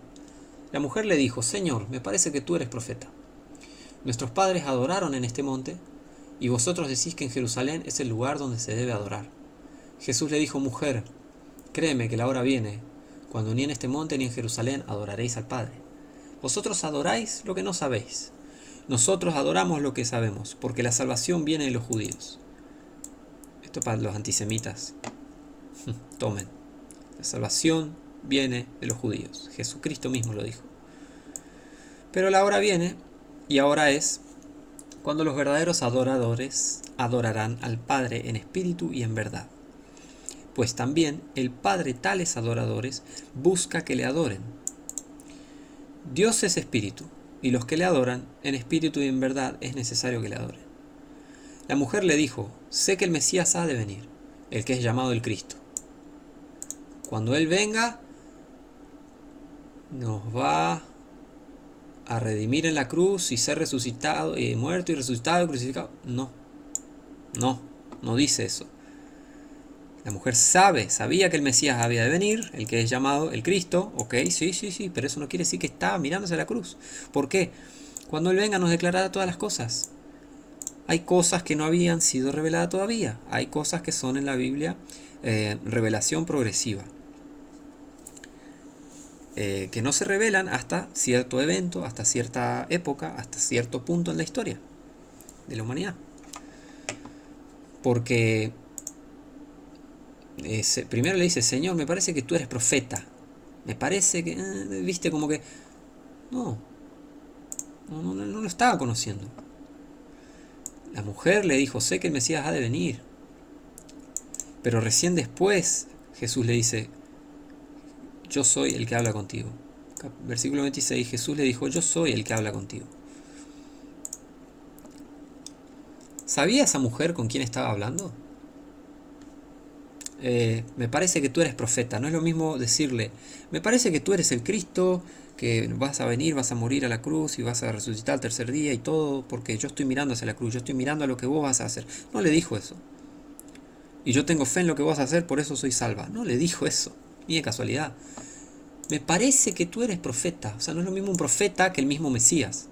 La mujer le dijo: Señor, me parece que tú eres profeta. Nuestros padres adoraron en este monte, y vosotros decís que en Jerusalén es el lugar donde se debe adorar. Jesús le dijo: mujer, créeme que la hora viene, cuando ni en este monte ni en Jerusalén adoraréis al Padre. Vosotros adoráis lo que no sabéis. Nosotros adoramos lo que sabemos, porque la salvación viene de los judíos. Esto para los antisemitas. Tomen. La salvación viene de los judíos. Jesucristo mismo lo dijo. Pero la hora viene, y ahora es, cuando los verdaderos adoradores adorarán al Padre en espíritu y en verdad. Pues también el Padre tales adoradores busca que le adoren. Dios es espíritu, y los que le adoran en espíritu y en verdad es necesario que le adoren. La mujer le dijo: sé que el Mesías ha de venir, el que es llamado el Cristo. Cuando Él venga, nos va a redimir en la cruz y ser resucitado, muerto y resucitado y crucificado. No dice eso. La mujer sabía que el Mesías había de venir, el que es llamado el Cristo. Ok, sí, pero eso no quiere decir que estaba mirándose a la cruz. ¿Por qué? Cuando Él venga nos declarará todas las cosas. Hay cosas que no habían sido reveladas todavía. Hay cosas que son en la Biblia revelación progresiva. Que no se revelan hasta cierto evento, hasta cierta época, hasta cierto punto en la historia de la humanidad. Porque primero le dice: Señor, me parece que tú eres profeta. Me parece que, viste, como que no lo estaba conociendo. La mujer le dijo: sé que el Mesías ha de venir. Pero recién después Jesús le dice: yo soy el que habla contigo. Versículo 26, Jesús le dijo, yo soy el que habla contigo. ¿Sabía esa mujer con quién estaba hablando? Me parece que tú eres profeta. No es lo mismo decirle, me parece que tú eres el Cristo, que vas a venir, vas a morir a la cruz y vas a resucitar al tercer día y todo, porque yo estoy mirando hacia la cruz, yo estoy mirando a lo que vos vas a hacer. No le dijo eso. Y yo tengo fe en lo que vas a hacer, por eso soy salva. No le dijo eso, ni de casualidad. Me parece que tú eres profeta. O sea, no es lo mismo un profeta que el mismo Mesías.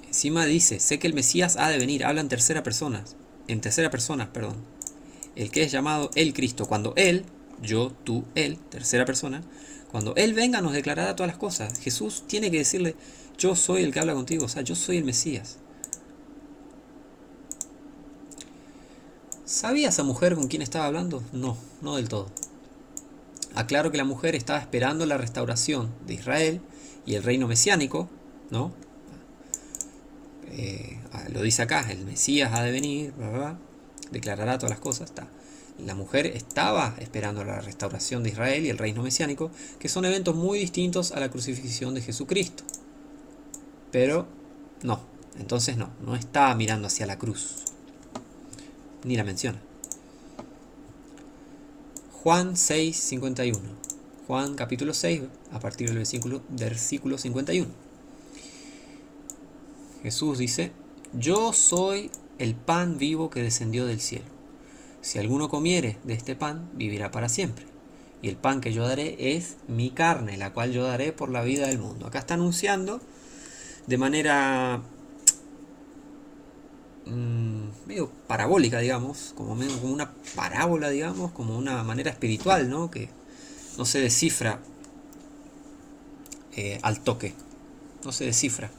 Encima dice, sé que el Mesías ha de venir. Habla en tercera persona. En tercera persona, perdón. El que es llamado el Cristo. Cuando Él, yo, tú, Él, tercera persona, cuando Él venga nos declarará todas las cosas. Jesús tiene que decirle, yo soy el que habla contigo. O sea, yo soy el Mesías. ¿Sabía esa mujer con quién estaba hablando? No, no del todo. Aclaro que la mujer estaba esperando la restauración de Israel y el reino mesiánico, ¿no? Lo dice acá, el Mesías ha de venir, bla, bla, bla, declarará todas las cosas. Está. La mujer estaba esperando la restauración de Israel y el reino mesiánico, que son eventos muy distintos a la crucifixión de Jesucristo. Pero no, entonces no estaba mirando hacia la cruz, ni la menciona. Juan 6:51. Juan capítulo 6, a partir del versículo 51. Jesús dice, yo soy el pan vivo que descendió del cielo. Si alguno comiere de este pan, vivirá para siempre. Y el pan que yo daré es mi carne, la cual yo daré por la vida del mundo. Acá está anunciando de manera medio parabólica, digamos, como una parábola, digamos, como una manera espiritual, ¿no? Que no se descifra al toque, no se descifra,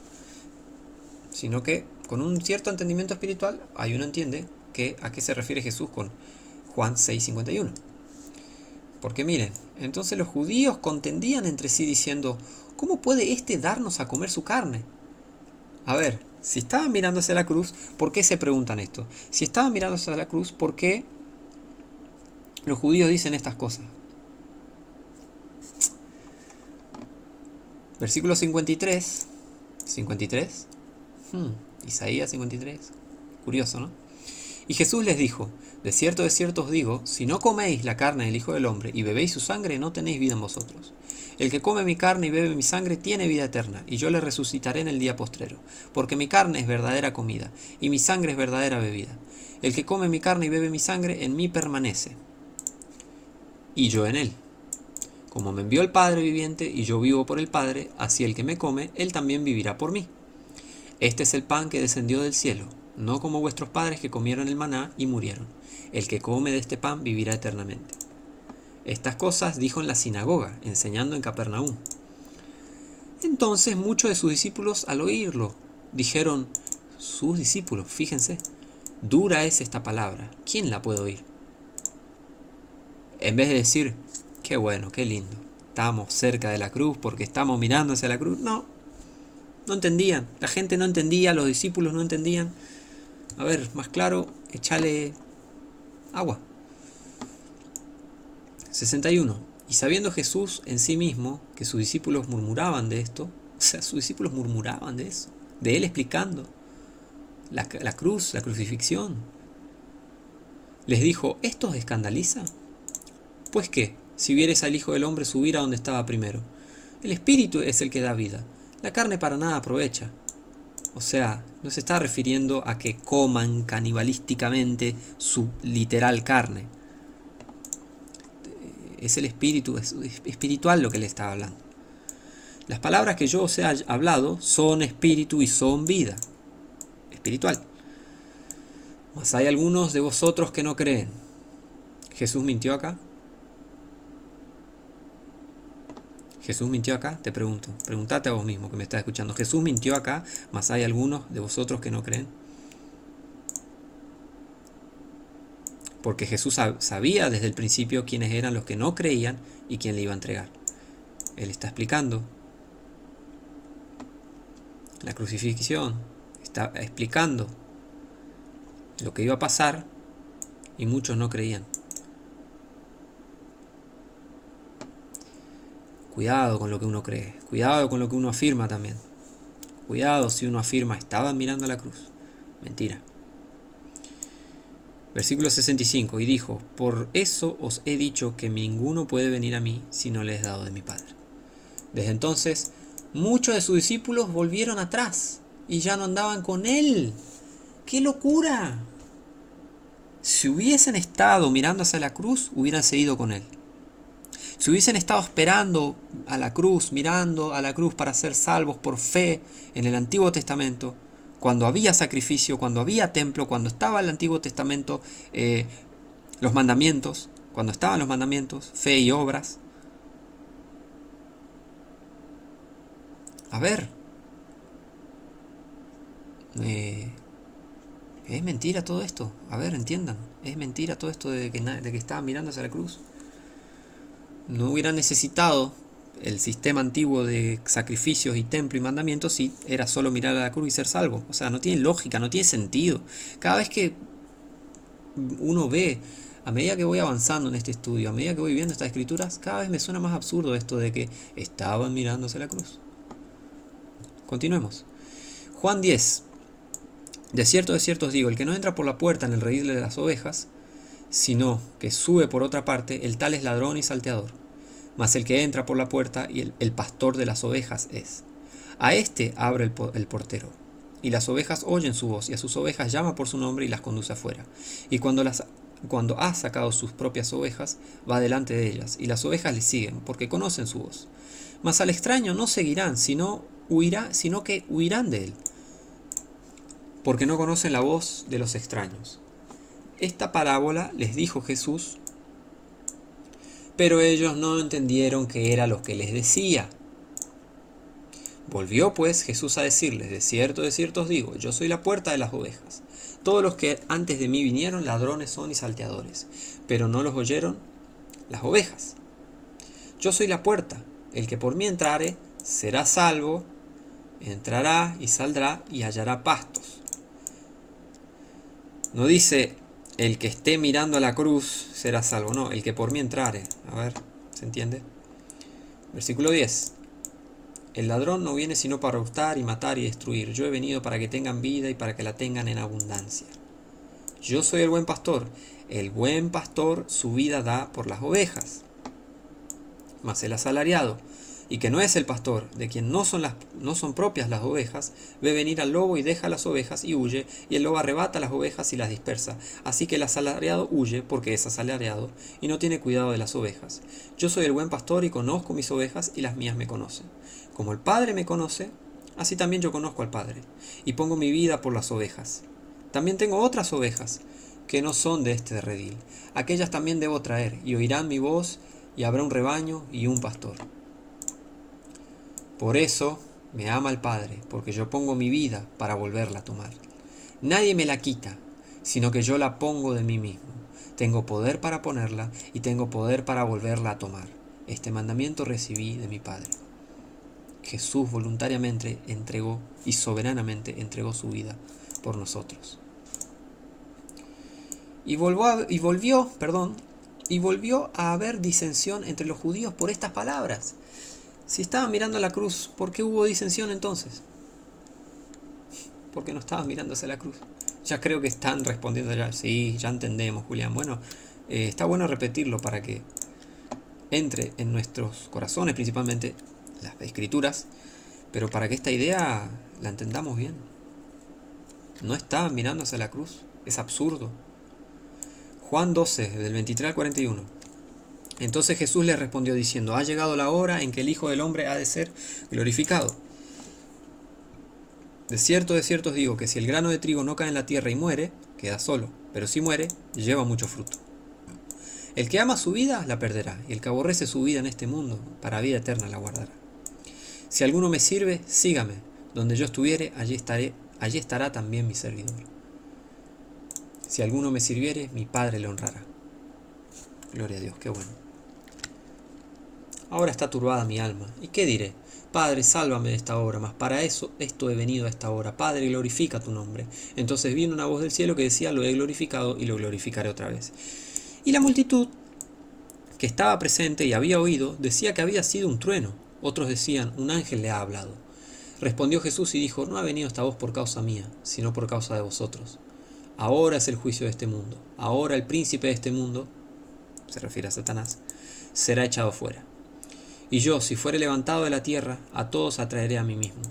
sino que con un cierto entendimiento espiritual, ahí uno entiende que a qué se refiere Jesús con Juan 6:51. Porque miren, entonces los judíos contendían entre sí diciendo, ¿cómo puede éste darnos a comer su carne? A ver, si estaban mirando hacia la cruz, ¿por qué se preguntan esto? Si estaban mirando hacia la cruz, ¿por qué los judíos dicen estas cosas? Versículo 53. 53. Isaías 53. Curioso, ¿no? Y Jesús les dijo, de cierto os digo, si no coméis la carne del Hijo del Hombre y bebéis su sangre, no tenéis vida en vosotros. El que come mi carne y bebe mi sangre tiene vida eterna, y yo le resucitaré en el día postrero, porque mi carne es verdadera comida, y mi sangre es verdadera bebida. El que come mi carne y bebe mi sangre, en mí permanece, y yo en él. Como me envió el Padre viviente, y yo vivo por el Padre, así el que me come, él también vivirá por mí. Este es el pan que descendió del cielo, no como vuestros padres que comieron el maná y murieron. El que come de este pan vivirá eternamente. Estas cosas dijo en la sinagoga, enseñando en Capernaum. Entonces muchos de sus discípulos al oírlo dijeron, sus discípulos, fíjense, dura es esta palabra, ¿quién la puede oír? En vez de decir, qué bueno, qué lindo, estamos cerca de la cruz porque estamos mirando hacia la cruz, no entendían, la gente no entendía, los discípulos no entendían. A ver, más claro, échale agua. 61. Y sabiendo Jesús en sí mismo que sus discípulos murmuraban de esto, o sea, sus discípulos murmuraban de eso, de él explicando la cruz, la crucifixión, les dijo, ¿esto os escandaliza? Pues qué, si vieres al Hijo del Hombre subir a donde estaba primero. El Espíritu es el que da vida, la carne para nada aprovecha. O sea, no se está refiriendo a que coman canibalísticamente su literal carne. Es el espíritu, es espiritual lo que le está hablando. Las palabras que yo os he hablado son espíritu y son vida. Espiritual. Mas hay algunos de vosotros que no creen. ¿Jesús mintió acá? ¿Jesús mintió acá? Te pregunto. Pregúntate a vos mismo que me estás escuchando. ¿Jesús mintió acá? Mas hay algunos de vosotros que no creen. Porque Jesús sabía desde el principio quiénes eran los que no creían y quién le iba a entregar. Él está explicando la crucifixión, está explicando lo que iba a pasar y muchos no creían. Cuidado con lo que uno cree, cuidado con lo que uno afirma también. Cuidado si uno afirma, estaban mirando a la cruz. Mentira. Versículo 65, y dijo, por eso os he dicho que ninguno puede venir a mí si no le es dado de mi Padre. Desde entonces, muchos de sus discípulos volvieron atrás y ya no andaban con él. ¡Qué locura! Si hubiesen estado mirando hacia la cruz, hubieran seguido con él. Si hubiesen estado esperando a la cruz, mirando a la cruz para ser salvos por fe en el Antiguo Testamento, cuando había sacrificio, cuando había templo, cuando estaba el Antiguo Testamento, los mandamientos, cuando estaban los mandamientos, fe y obras. A ver, es mentira todo esto. A ver, entiendan, es mentira todo esto de que estaban mirando hacia la cruz. No hubieran necesitado el sistema antiguo de sacrificios y templo y mandamientos si era solo mirar a la cruz y ser salvo. O sea, no tiene lógica, no tiene sentido. Cada vez que uno ve, a medida que voy avanzando en este estudio, a medida que voy viendo estas escrituras, cada vez me suena más absurdo esto de que estaban mirando hacia la cruz. Continuemos. Juan 10. De cierto os digo, el que no entra por la puerta en el redil de las ovejas, sino que sube por otra parte, el tal es ladrón y salteador. Mas el que entra por la puerta y el pastor de las ovejas es. A éste abre el portero, y las ovejas oyen su voz, y a sus ovejas llama por su nombre y las conduce afuera. Y cuando ha sacado sus propias ovejas, va delante de ellas, y las ovejas le siguen, porque conocen su voz. Mas al extraño no seguirán, sino que huirán de él, porque no conocen la voz de los extraños. Esta parábola les dijo Jesús, pero ellos no entendieron qué era lo que les decía. Volvió pues Jesús a decirles, de cierto os digo, yo soy la puerta de las ovejas. Todos los que antes de mí vinieron ladrones son y salteadores, pero no los oyeron las ovejas. Yo soy la puerta, el que por mí entrare será salvo, entrará y saldrá y hallará pastos. No dice el que esté mirando a la cruz será salvo, no, el que por mí entrare. A ver, ¿se entiende? Versículo 10. El ladrón no viene sino para hurtar y matar y destruir. Yo he venido para que tengan vida y para que la tengan en abundancia. Yo soy el buen pastor. El buen pastor su vida da por las ovejas. Mas el asalariado, y que no es el pastor, de quien no son propias las ovejas, ve venir al lobo y deja las ovejas y huye, y el lobo arrebata las ovejas y las dispersa. Así que el asalariado huye porque es asalariado y no tiene cuidado de las ovejas. Yo soy el buen pastor y conozco mis ovejas y las mías me conocen. Como el Padre me conoce, así también yo conozco al Padre, y pongo mi vida por las ovejas. También tengo otras ovejas que no son de este redil. Aquellas también debo traer, y oirán mi voz, y habrá un rebaño y un pastor. Por eso me ama el Padre, porque yo pongo mi vida para volverla a tomar. Nadie me la quita, sino que yo la pongo de mí mismo. Tengo poder para ponerla y tengo poder para volverla a tomar. Este mandamiento recibí de mi Padre. Jesús voluntariamente entregó y soberanamente entregó su vida por nosotros. Y volvió a haber disensión entre los judíos por estas palabras. Si estaban mirando la cruz, ¿por qué hubo disensión entonces? Porque no estaban mirando hacia la cruz. Ya creo que están respondiendo ya. Sí, ya entendemos, Julián. Bueno, está bueno repetirlo para que entre en nuestros corazones, principalmente las escrituras, pero para que esta idea la entendamos bien. No estaban mirando hacia la cruz. Es absurdo. Juan 12, del 23 al 41. Entonces Jesús les respondió diciendo, ha llegado la hora en que el Hijo del Hombre ha de ser glorificado. De cierto os digo que si el grano de trigo no cae en la tierra y muere, queda solo, pero si muere, lleva mucho fruto. El que ama su vida, la perderá, y el que aborrece su vida en este mundo, para vida eterna la guardará. Si alguno me sirve, sígame. Donde yo estuviere, allí estará también mi servidor. Si alguno me sirviere, mi Padre le honrará. Gloria a Dios, qué bueno. Ahora está turbada mi alma. ¿Y qué diré? Padre, sálvame de esta hora, mas para esto he venido a esta hora. Padre, glorifica tu nombre. Entonces vino una voz del cielo que decía, lo he glorificado y lo glorificaré otra vez. Y la multitud que estaba presente y había oído, decía que había sido un trueno. Otros decían, un ángel le ha hablado. Respondió Jesús y dijo, no ha venido esta voz por causa mía, sino por causa de vosotros. Ahora es el juicio de este mundo. Ahora el príncipe de este mundo, se refiere a Satanás, será echado fuera. Y yo, si fuere levantado de la tierra, a todos atraeré a mí mismo.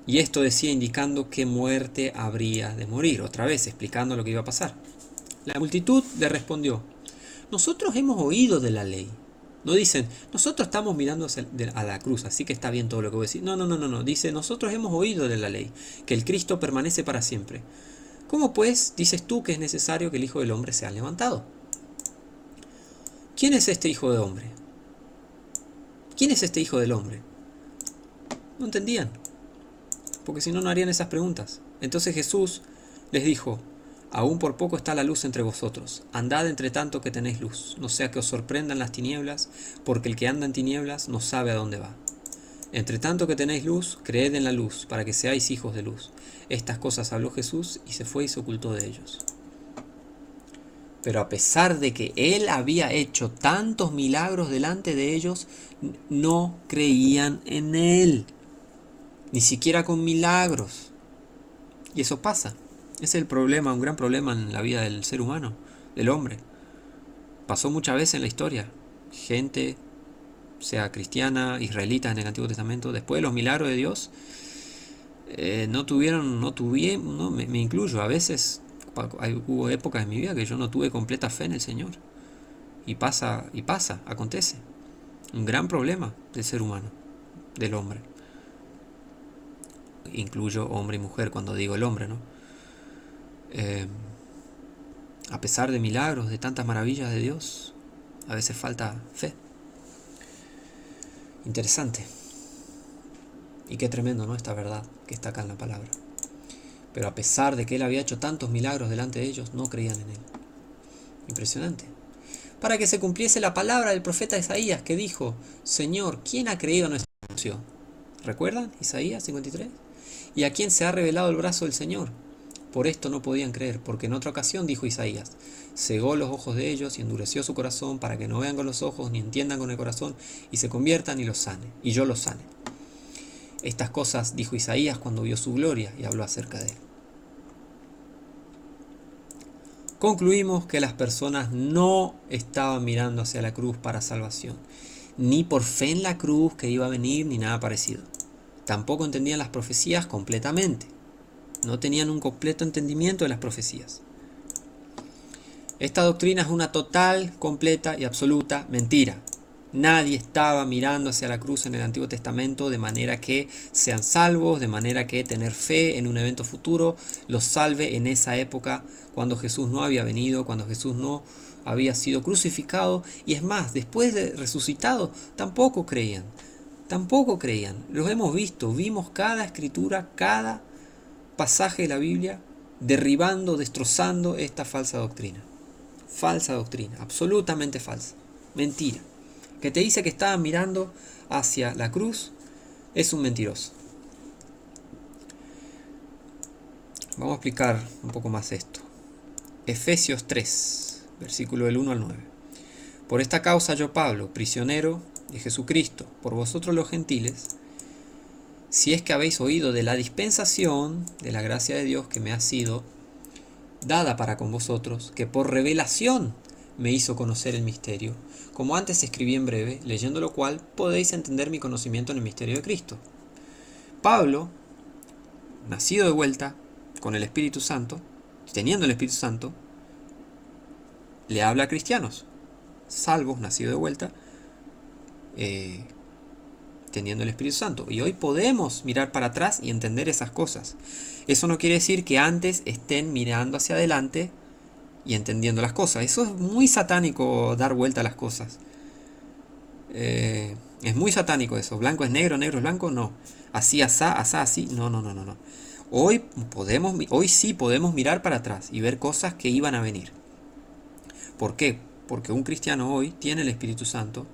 Y esto decía indicando qué muerte habría de morir, otra vez explicando lo que iba a pasar. La multitud le respondió, nosotros hemos oído de la ley. No dicen, nosotros estamos mirando a la cruz, así que está bien todo lo que voy a decir. No, no, no, no, no. Dice, nosotros hemos oído de la ley, que el Cristo permanece para siempre. ¿Cómo pues dices tú que es necesario que el Hijo del Hombre sea levantado? ¿Quién es este Hijo del Hombre? ¿Quién es este Hijo del Hombre? No entendían, porque si no, no harían esas preguntas. Entonces Jesús les dijo, aún por poco está la luz entre vosotros. Andad entre tanto que tenéis luz, no sea que os sorprendan las tinieblas, porque el que anda en tinieblas no sabe a dónde va. Entre tanto que tenéis luz, creed en la luz, para que seáis hijos de luz. Estas cosas habló Jesús y se fue y se ocultó de ellos. Pero a pesar de que él había hecho tantos milagros delante de ellos, no creían en él, ni siquiera con milagros. Y eso pasa. Ese es el problema, un gran problema en la vida del ser humano, del hombre. Pasó muchas veces en la historia. Gente, sea cristiana, israelita en el Antiguo Testamento, después de los milagros de Dios, me incluyo, a veces hubo épocas en mi vida que yo no tuve completa fe en el Señor. Y pasa, acontece. Un gran problema del ser humano, del hombre. Incluyo hombre y mujer cuando digo el hombre, ¿no? A pesar de milagros, de tantas maravillas de Dios, a veces falta fe. Interesante. Y qué tremendo, ¿no? Esta verdad que está acá en la palabra. Pero a pesar de que él había hecho tantos milagros delante de ellos, no creían en él. Impresionante. Para que se cumpliese la palabra del profeta Isaías que dijo, Señor, ¿quién ha creído nuestra anuncio? ¿Recuerdan? Isaías 53. ¿Y a quién se ha revelado el brazo del Señor? Por esto no podían creer, porque en otra ocasión dijo Isaías, cegó los ojos de ellos y endureció su corazón para que no vean con los ojos ni entiendan con el corazón y se conviertan y los sane, y yo los sane. Estas cosas dijo Isaías cuando vio su gloria y habló acerca de él. Concluimos que las personas no estaban mirando hacia la cruz para salvación, ni por fe en la cruz que iba a venir, ni nada parecido. Tampoco entendían las profecías completamente. No tenían un completo entendimiento de las profecías. Esta doctrina es una total, completa y absoluta mentira. Nadie estaba mirando hacia la cruz en el Antiguo Testamento de manera que sean salvos, de manera que tener fe en un evento futuro los salve en esa época cuando Jesús no había venido, cuando Jesús no había sido crucificado. Y es más, después de resucitado, tampoco creían. Tampoco creían. Los hemos visto, vimos cada escritura, cada pasaje de la Biblia derribando, destrozando esta falsa doctrina. Falsa doctrina, absolutamente falsa. Mentira. Que te dice que estaban mirando hacia la cruz es un mentiroso. Vamos a explicar un poco más esto. Efesios 3, versículo del 1 al 9. Por esta causa yo, Pablo, prisionero de Jesucristo, por vosotros los gentiles, si es que habéis oído de la dispensación de la gracia de Dios que me ha sido dada para con vosotros, que por revelación me hizo conocer el misterio, como antes escribí en breve, leyendo lo cual podéis entender mi conocimiento en el misterio de Cristo. Pablo, nacido de vuelta con el Espíritu Santo, teniendo el Espíritu Santo, le habla a cristianos, salvos, nacidos de vuelta, teniendo el Espíritu Santo. Y hoy podemos mirar para atrás y entender esas cosas. Eso no quiere decir que antes estén mirando hacia adelante y entendiendo las cosas. Eso es muy satánico, dar vuelta a las cosas. Es muy satánico eso. Blanco es negro, negro es blanco, no. Así, asá, asá, así. No, no, no, no, no. Hoy sí podemos mirar para atrás y ver cosas que iban a venir. ¿Por qué? Porque un cristiano hoy tiene el Espíritu Santo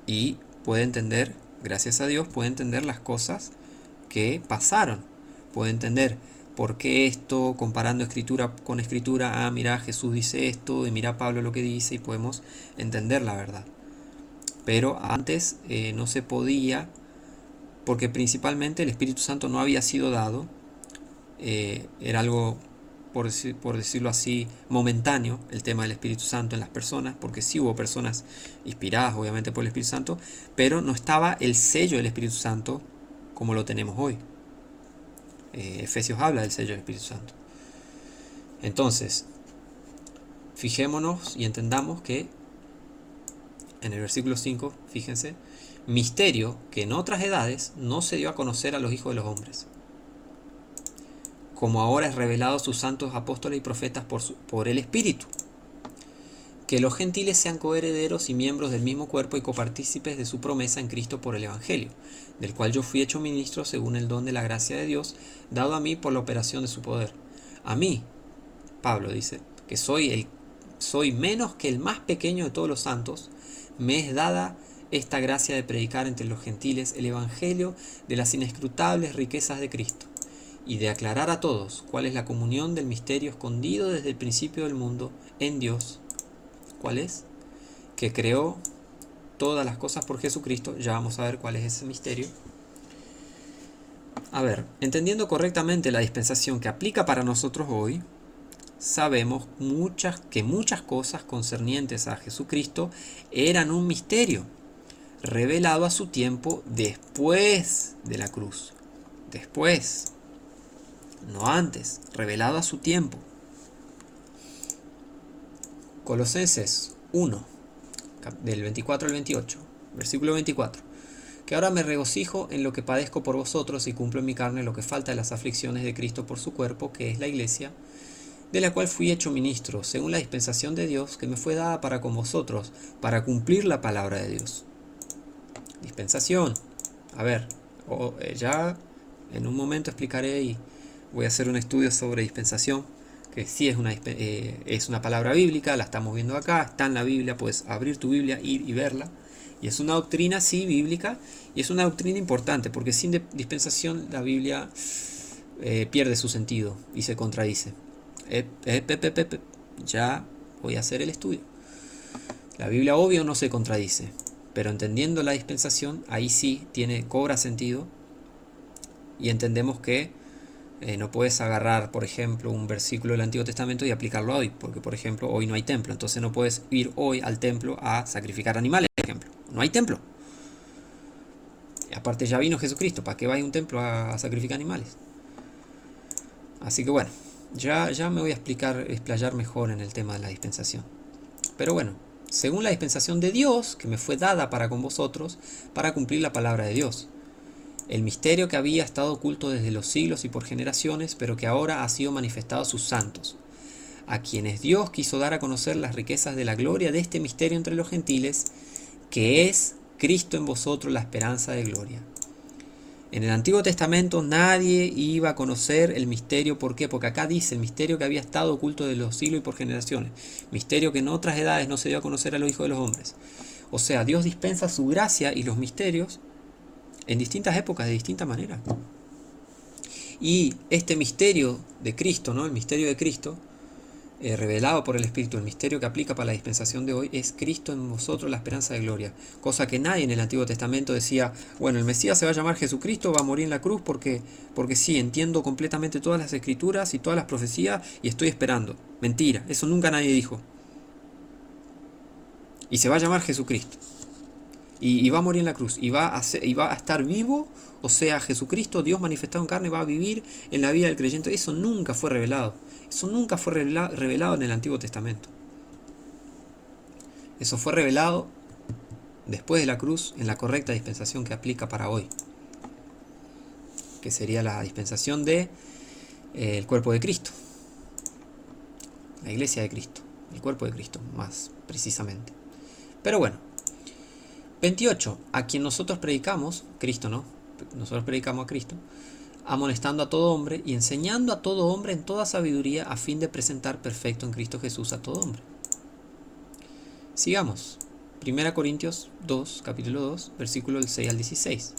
y puede entender, gracias a Dios, puede entender las cosas que pasaron. Puede entender por qué esto, comparando escritura con escritura. Mira, Jesús dice esto, y mira Pablo lo que dice, y podemos entender la verdad. Pero antes no se podía, porque principalmente el Espíritu Santo no había sido dado. Era algo, por decirlo así, momentáneo, el tema del Espíritu Santo en las personas, porque sí hubo personas inspiradas obviamente por el Espíritu Santo, pero no estaba el sello del Espíritu Santo como lo tenemos hoy. Efesios habla del sello del Espíritu Santo. Entonces, fijémonos y entendamos que en el versículo 5, fíjense, misterio que en otras edades no se dio a conocer a los hijos de los hombres, como ahora es revelado a sus santos apóstoles y profetas por el Espíritu, que los gentiles sean coherederos y miembros del mismo cuerpo y copartícipes de su promesa en Cristo por el Evangelio, del cual yo fui hecho ministro según el don de la gracia de Dios, dado a mí por la operación de su poder. A mí, Pablo dice, que soy menos que el más pequeño de todos los santos, me es dada esta gracia de predicar entre los gentiles el Evangelio de las inescrutables riquezas de Cristo, y de aclarar a todos cuál es la comunión del misterio escondido desde el principio del mundo en Dios. ¿Cuál es? Que creó todas las cosas por Jesucristo. Ya vamos a ver cuál es ese misterio. A ver, entendiendo correctamente la dispensación que aplica para nosotros hoy, sabemos que muchas cosas concernientes a Jesucristo eran un misterio, revelado a su tiempo después de la cruz. Después, no antes, revelado a su tiempo. Colosenses 1, del 24 al 28, versículo 24. Que ahora me regocijo en lo que padezco por vosotros y cumplo en mi carne lo que falta de las aflicciones de Cristo por su cuerpo, que es la iglesia, de la cual fui hecho ministro, según la dispensación de Dios que me fue dada para con vosotros, para cumplir la palabra de Dios. Dispensación. A ver, ya en un momento explicaré y voy a hacer un estudio sobre dispensación, que sí es una palabra bíblica, la estamos viendo acá, está en la Biblia, puedes abrir tu Biblia, ir y verla. Y es una doctrina, sí, bíblica, y es una doctrina importante, porque sin dispensación la Biblia pierde su sentido y se contradice. Ya voy a hacer el estudio. La Biblia obvio no se contradice, pero entendiendo la dispensación, ahí sí cobra sentido, y entendemos que no puedes agarrar, por ejemplo, un versículo del Antiguo Testamento y aplicarlo hoy, porque, por ejemplo, hoy no hay templo, entonces no puedes ir hoy al templo a sacrificar animales, por ejemplo. No hay templo. Y aparte ya vino Jesucristo, ¿para qué va a un templo a sacrificar animales? Así que bueno, ya me voy a explayar mejor en el tema de la dispensación. Pero bueno, según la dispensación de Dios, que me fue dada para con vosotros, para cumplir la palabra de Dios. El misterio que había estado oculto desde los siglos y por generaciones, pero que ahora ha sido manifestado a sus santos, a quienes Dios quiso dar a conocer las riquezas de la gloria de este misterio entre los gentiles, que es Cristo en vosotros, la esperanza de gloria. En el Antiguo Testamento nadie iba a conocer el misterio. ¿Por qué? Porque acá dice el misterio que había estado oculto desde los siglos y por generaciones. Misterio que en otras edades no se dio a conocer a los hijos de los hombres. O sea, Dios dispensa su gracia y los misterios en distintas épocas, de distinta manera. Y este misterio de Cristo, ¿no? El misterio de Cristo, revelado por el Espíritu, el misterio que aplica para la dispensación de hoy, es Cristo en vosotros, la esperanza de gloria. Cosa que nadie en el Antiguo Testamento decía, bueno, el Mesías se va a llamar Jesucristo, va a morir en la cruz porque sí, entiendo completamente todas las escrituras y todas las profecías y estoy esperando. Mentira, eso nunca nadie dijo. Y se va a llamar Jesucristo. Y va a morir en la cruz. Y va a estar vivo. O sea, Jesucristo, Dios manifestado en carne, va a vivir en la vida del creyente. Eso nunca fue revelado. Eso nunca fue revelado en el Antiguo Testamento. Eso fue revelado después de la cruz en la correcta dispensación que aplica para hoy. Que sería la dispensación de el cuerpo de Cristo. La iglesia de Cristo. El cuerpo de Cristo, más precisamente. Pero bueno. 28. A quien nosotros predicamos, Cristo, ¿no? Nosotros predicamos a Cristo, amonestando a todo hombre y enseñando a todo hombre en toda sabiduría a fin de presentar perfecto en Cristo Jesús a todo hombre. Sigamos. 1 Corintios 2, capítulo 2, versículo del 6 al 16.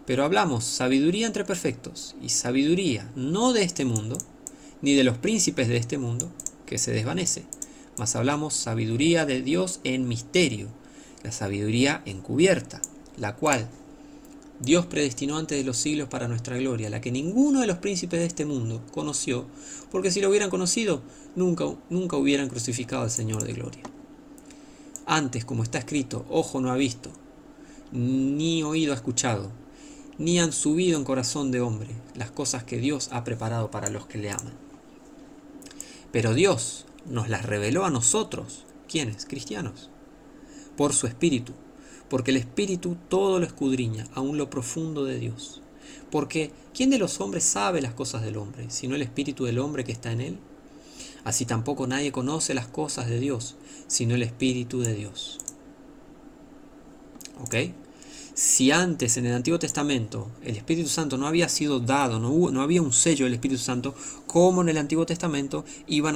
Pero hablamos sabiduría entre perfectos, y sabiduría no de este mundo, ni de los príncipes de este mundo, que se desvanece, mas hablamos sabiduría de Dios en misterio, la sabiduría encubierta, la cual Dios predestinó antes de los siglos para nuestra gloria, la que ninguno de los príncipes de este mundo conoció, porque si lo hubieran conocido, nunca hubieran crucificado al Señor de gloria. Antes, como está escrito, ojo no ha visto, ni oído ha escuchado, ni han subido en corazón de hombre las cosas que Dios ha preparado para los que le aman. Pero Dios nos las reveló a nosotros, ¿quiénes? Cristianos, por su Espíritu, porque el Espíritu todo lo escudriña, aun lo profundo de Dios. Porque ¿quién de los hombres sabe las cosas del hombre, sino el Espíritu del hombre que está en él? Así tampoco nadie conoce las cosas de Dios, sino el Espíritu de Dios. ¿Ok? Si antes en el Antiguo Testamento el Espíritu Santo no había sido dado, no había un sello del Espíritu Santo, ¿cómo en el Antiguo Testamento iban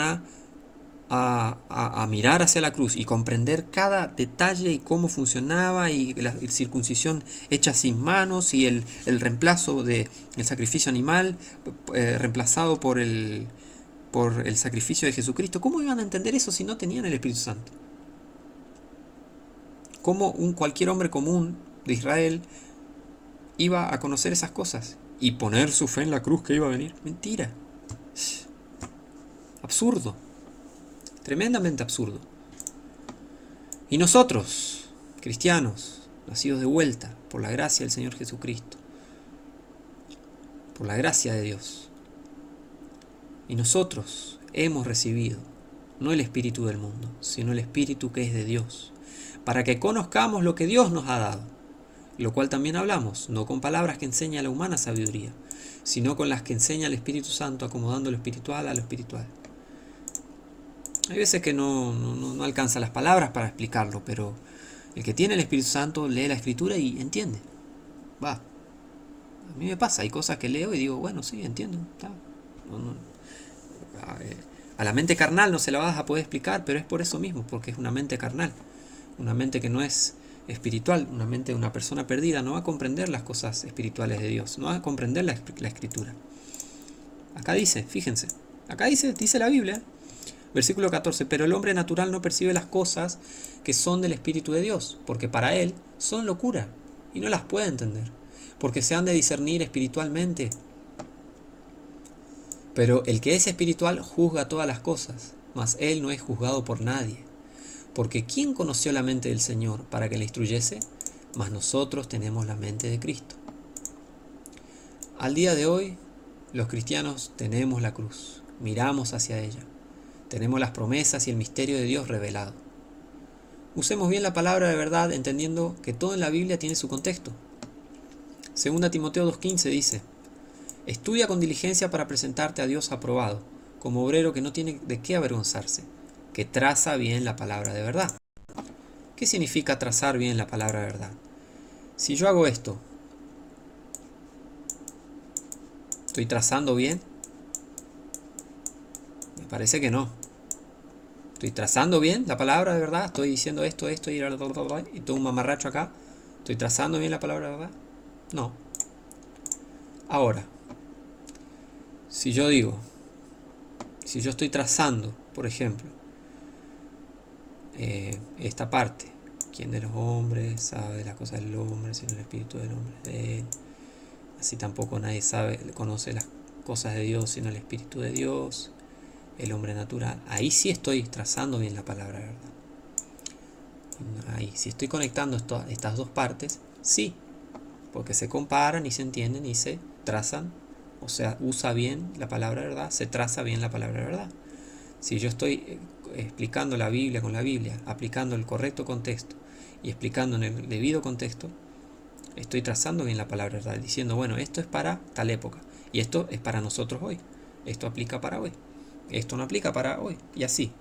a mirar hacia la cruz y comprender cada detalle y cómo funcionaba y la circuncisión hecha sin manos y el reemplazo del sacrificio animal reemplazado por el sacrificio de Jesucristo? ¿Cómo iban a entender eso si no tenían el Espíritu Santo? ¿Cómo cualquier hombre común de Israel iba a conocer esas cosas y poner su fe en la cruz que iba a venir? Mentira. Absurdo. Tremendamente absurdo. Y nosotros, cristianos, nacidos de vuelta por la gracia del Señor Jesucristo, por la gracia de Dios, y nosotros hemos recibido no el espíritu del mundo, sino el espíritu que es de Dios, para que conozcamos lo que Dios nos ha dado, lo cual también hablamos, no con palabras que enseña la humana sabiduría, sino con las que enseña el Espíritu Santo, acomodando lo espiritual a lo espiritual. Hay veces que no alcanza las palabras para explicarlo, pero el que tiene el Espíritu Santo lee la Escritura y entiende. Va. A mí me pasa, hay cosas que leo y digo, bueno, sí, entiendo. Está. A la mente carnal no se la vas a poder explicar, pero es por eso mismo, porque es una mente carnal. Una mente que no es espiritual, una mente de una persona perdida no va a comprender las cosas espirituales de Dios, no va a comprender la Escritura. Acá dice, fíjense, acá dice la Biblia, versículo 14, pero el hombre natural no percibe las cosas que son del Espíritu de Dios, porque para él son locura y no las puede entender, porque se han de discernir espiritualmente. Pero el que es espiritual juzga todas las cosas, mas él no es juzgado por nadie. Porque ¿quién conoció la mente del Señor para que le instruyese? Mas nosotros tenemos la mente de Cristo. Al día de hoy, los cristianos tenemos la cruz, miramos hacia ella. Tenemos las promesas y el misterio de Dios revelado. Usemos bien la palabra de verdad, entendiendo que todo en la Biblia tiene su contexto. 2 Timoteo 2:15 dice, estudia con diligencia para presentarte a Dios aprobado, como obrero que no tiene de qué avergonzarse, que traza bien la palabra de verdad. ¿Qué significa trazar bien la palabra de verdad? Si yo hago esto, ¿estoy trazando bien? Me parece que no. ¿Estoy trazando bien la palabra de verdad? ¿Estoy diciendo esto y todo un mamarracho acá? ¿Estoy trazando bien la palabra de verdad? No. Ahora, si yo estoy trazando, por ejemplo, esta parte, ¿quién de los hombres sabe las cosas del hombre, sino el espíritu del hombre de él? Así tampoco nadie conoce las cosas de Dios, sino el espíritu de Dios, el hombre natural. Ahí sí estoy trazando bien la palabra de verdad. Ahí, si estoy conectando estas dos partes, sí, porque se comparan y se entienden y se trazan, o sea, usa bien la palabra de verdad, se traza bien la palabra de verdad. Si yo estoy explicando la Biblia con la Biblia, aplicando el correcto contexto y explicando en el debido contexto, estoy trazando bien la palabra de verdad, diciendo, bueno, esto es para tal época y esto es para nosotros hoy, esto aplica para hoy, esto no aplica para hoy, y así.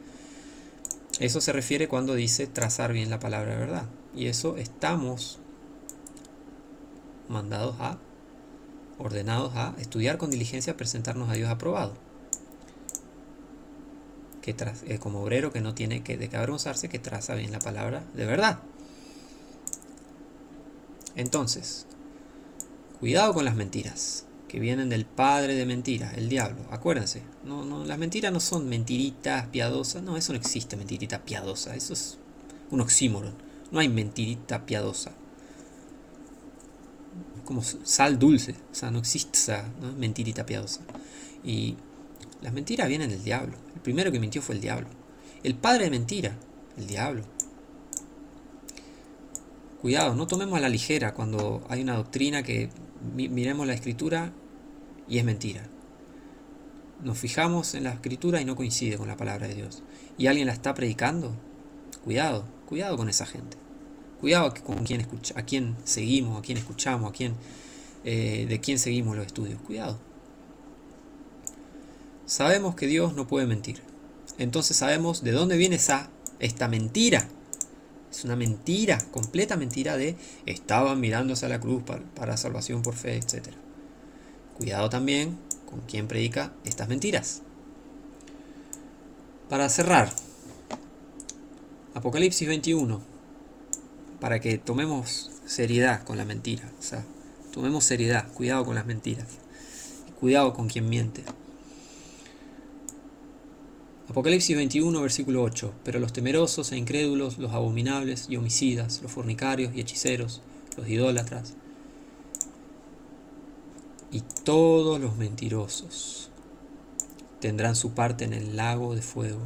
Eso se refiere cuando dice trazar bien la palabra de verdad, y eso estamos ordenados a estudiar con diligencia, presentarnos a Dios aprobado, como obrero que no tiene de qué avergonzarse, que traza bien la palabra de verdad. Entonces, Cuidado con las mentiras, que vienen del padre de mentiras, el diablo. Acuérdense, las mentiras no son mentiritas piadosas. No, eso no existe, mentirita piadosa. Eso es un oxímoron. No hay mentirita piadosa. Como sal dulce. O sea, no existe esa, ¿no?, mentirita piadosa. Y las mentiras vienen del diablo. El primero que mintió fue el diablo. El padre de mentira, el diablo. Cuidado, no tomemos a la ligera cuando hay una doctrina que miremos la escritura y es mentira. Nos fijamos en la escritura y no coincide con la palabra de Dios. Y alguien la está predicando. Cuidado, cuidado con esa gente. Cuidado con quién escucha, a quién seguimos, a quién escuchamos, de quién seguimos los estudios. Cuidado. Sabemos que Dios no puede mentir. Entonces sabemos de dónde viene esta mentira. Es una mentira, completa mentira de estaban mirándose a la cruz para salvación por fe, etc. Cuidado también con quien predica estas mentiras. Para cerrar, Apocalipsis 21, para que tomemos seriedad con la mentira. O sea, tomemos seriedad, cuidado con las mentiras. Cuidado con quien miente. Apocalipsis 21, versículo 8. Pero los temerosos e incrédulos, los abominables y homicidas, los fornicarios y hechiceros, los idólatras, y todos los mentirosos tendrán su parte en el lago de fuego.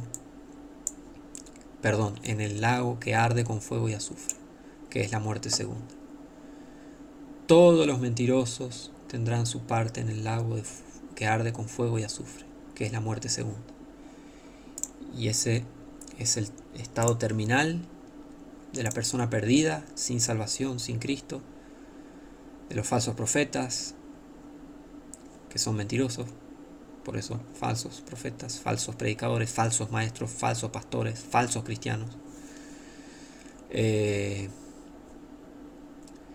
En el lago que arde con fuego y azufre, que es la muerte segunda. Todos los mentirosos tendrán su parte en el lago que arde con fuego y azufre, que es la muerte segunda. Y ese es el estado terminal de la persona perdida, sin salvación, sin Cristo, de los falsos profetas, que son mentirosos, por eso falsos profetas, falsos predicadores, falsos maestros, falsos pastores, falsos cristianos.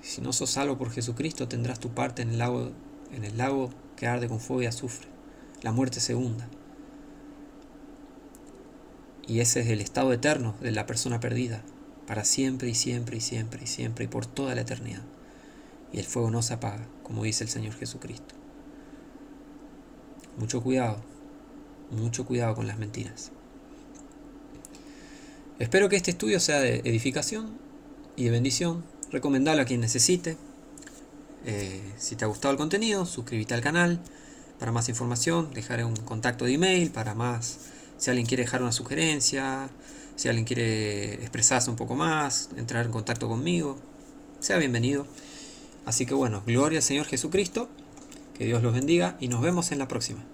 Si no sos salvo por Jesucristo, tendrás tu parte en el lago que arde con fuego y azufre, la muerte segunda. Y ese es el estado eterno de la persona perdida, para siempre y siempre y siempre y siempre y por toda la eternidad. Y el fuego no se apaga, como dice el Señor Jesucristo. Mucho cuidado con las mentiras. Espero que este estudio sea de edificación y de bendición. Recomendalo a quien necesite. Si te ha gustado el contenido, suscríbete al canal. Para más información, dejaré un contacto de email para más. Si alguien quiere dejar una sugerencia, si alguien quiere expresarse un poco más, entrar en contacto conmigo, sea bienvenido. Así que bueno, gloria al Señor Jesucristo, que Dios los bendiga y nos vemos en la próxima.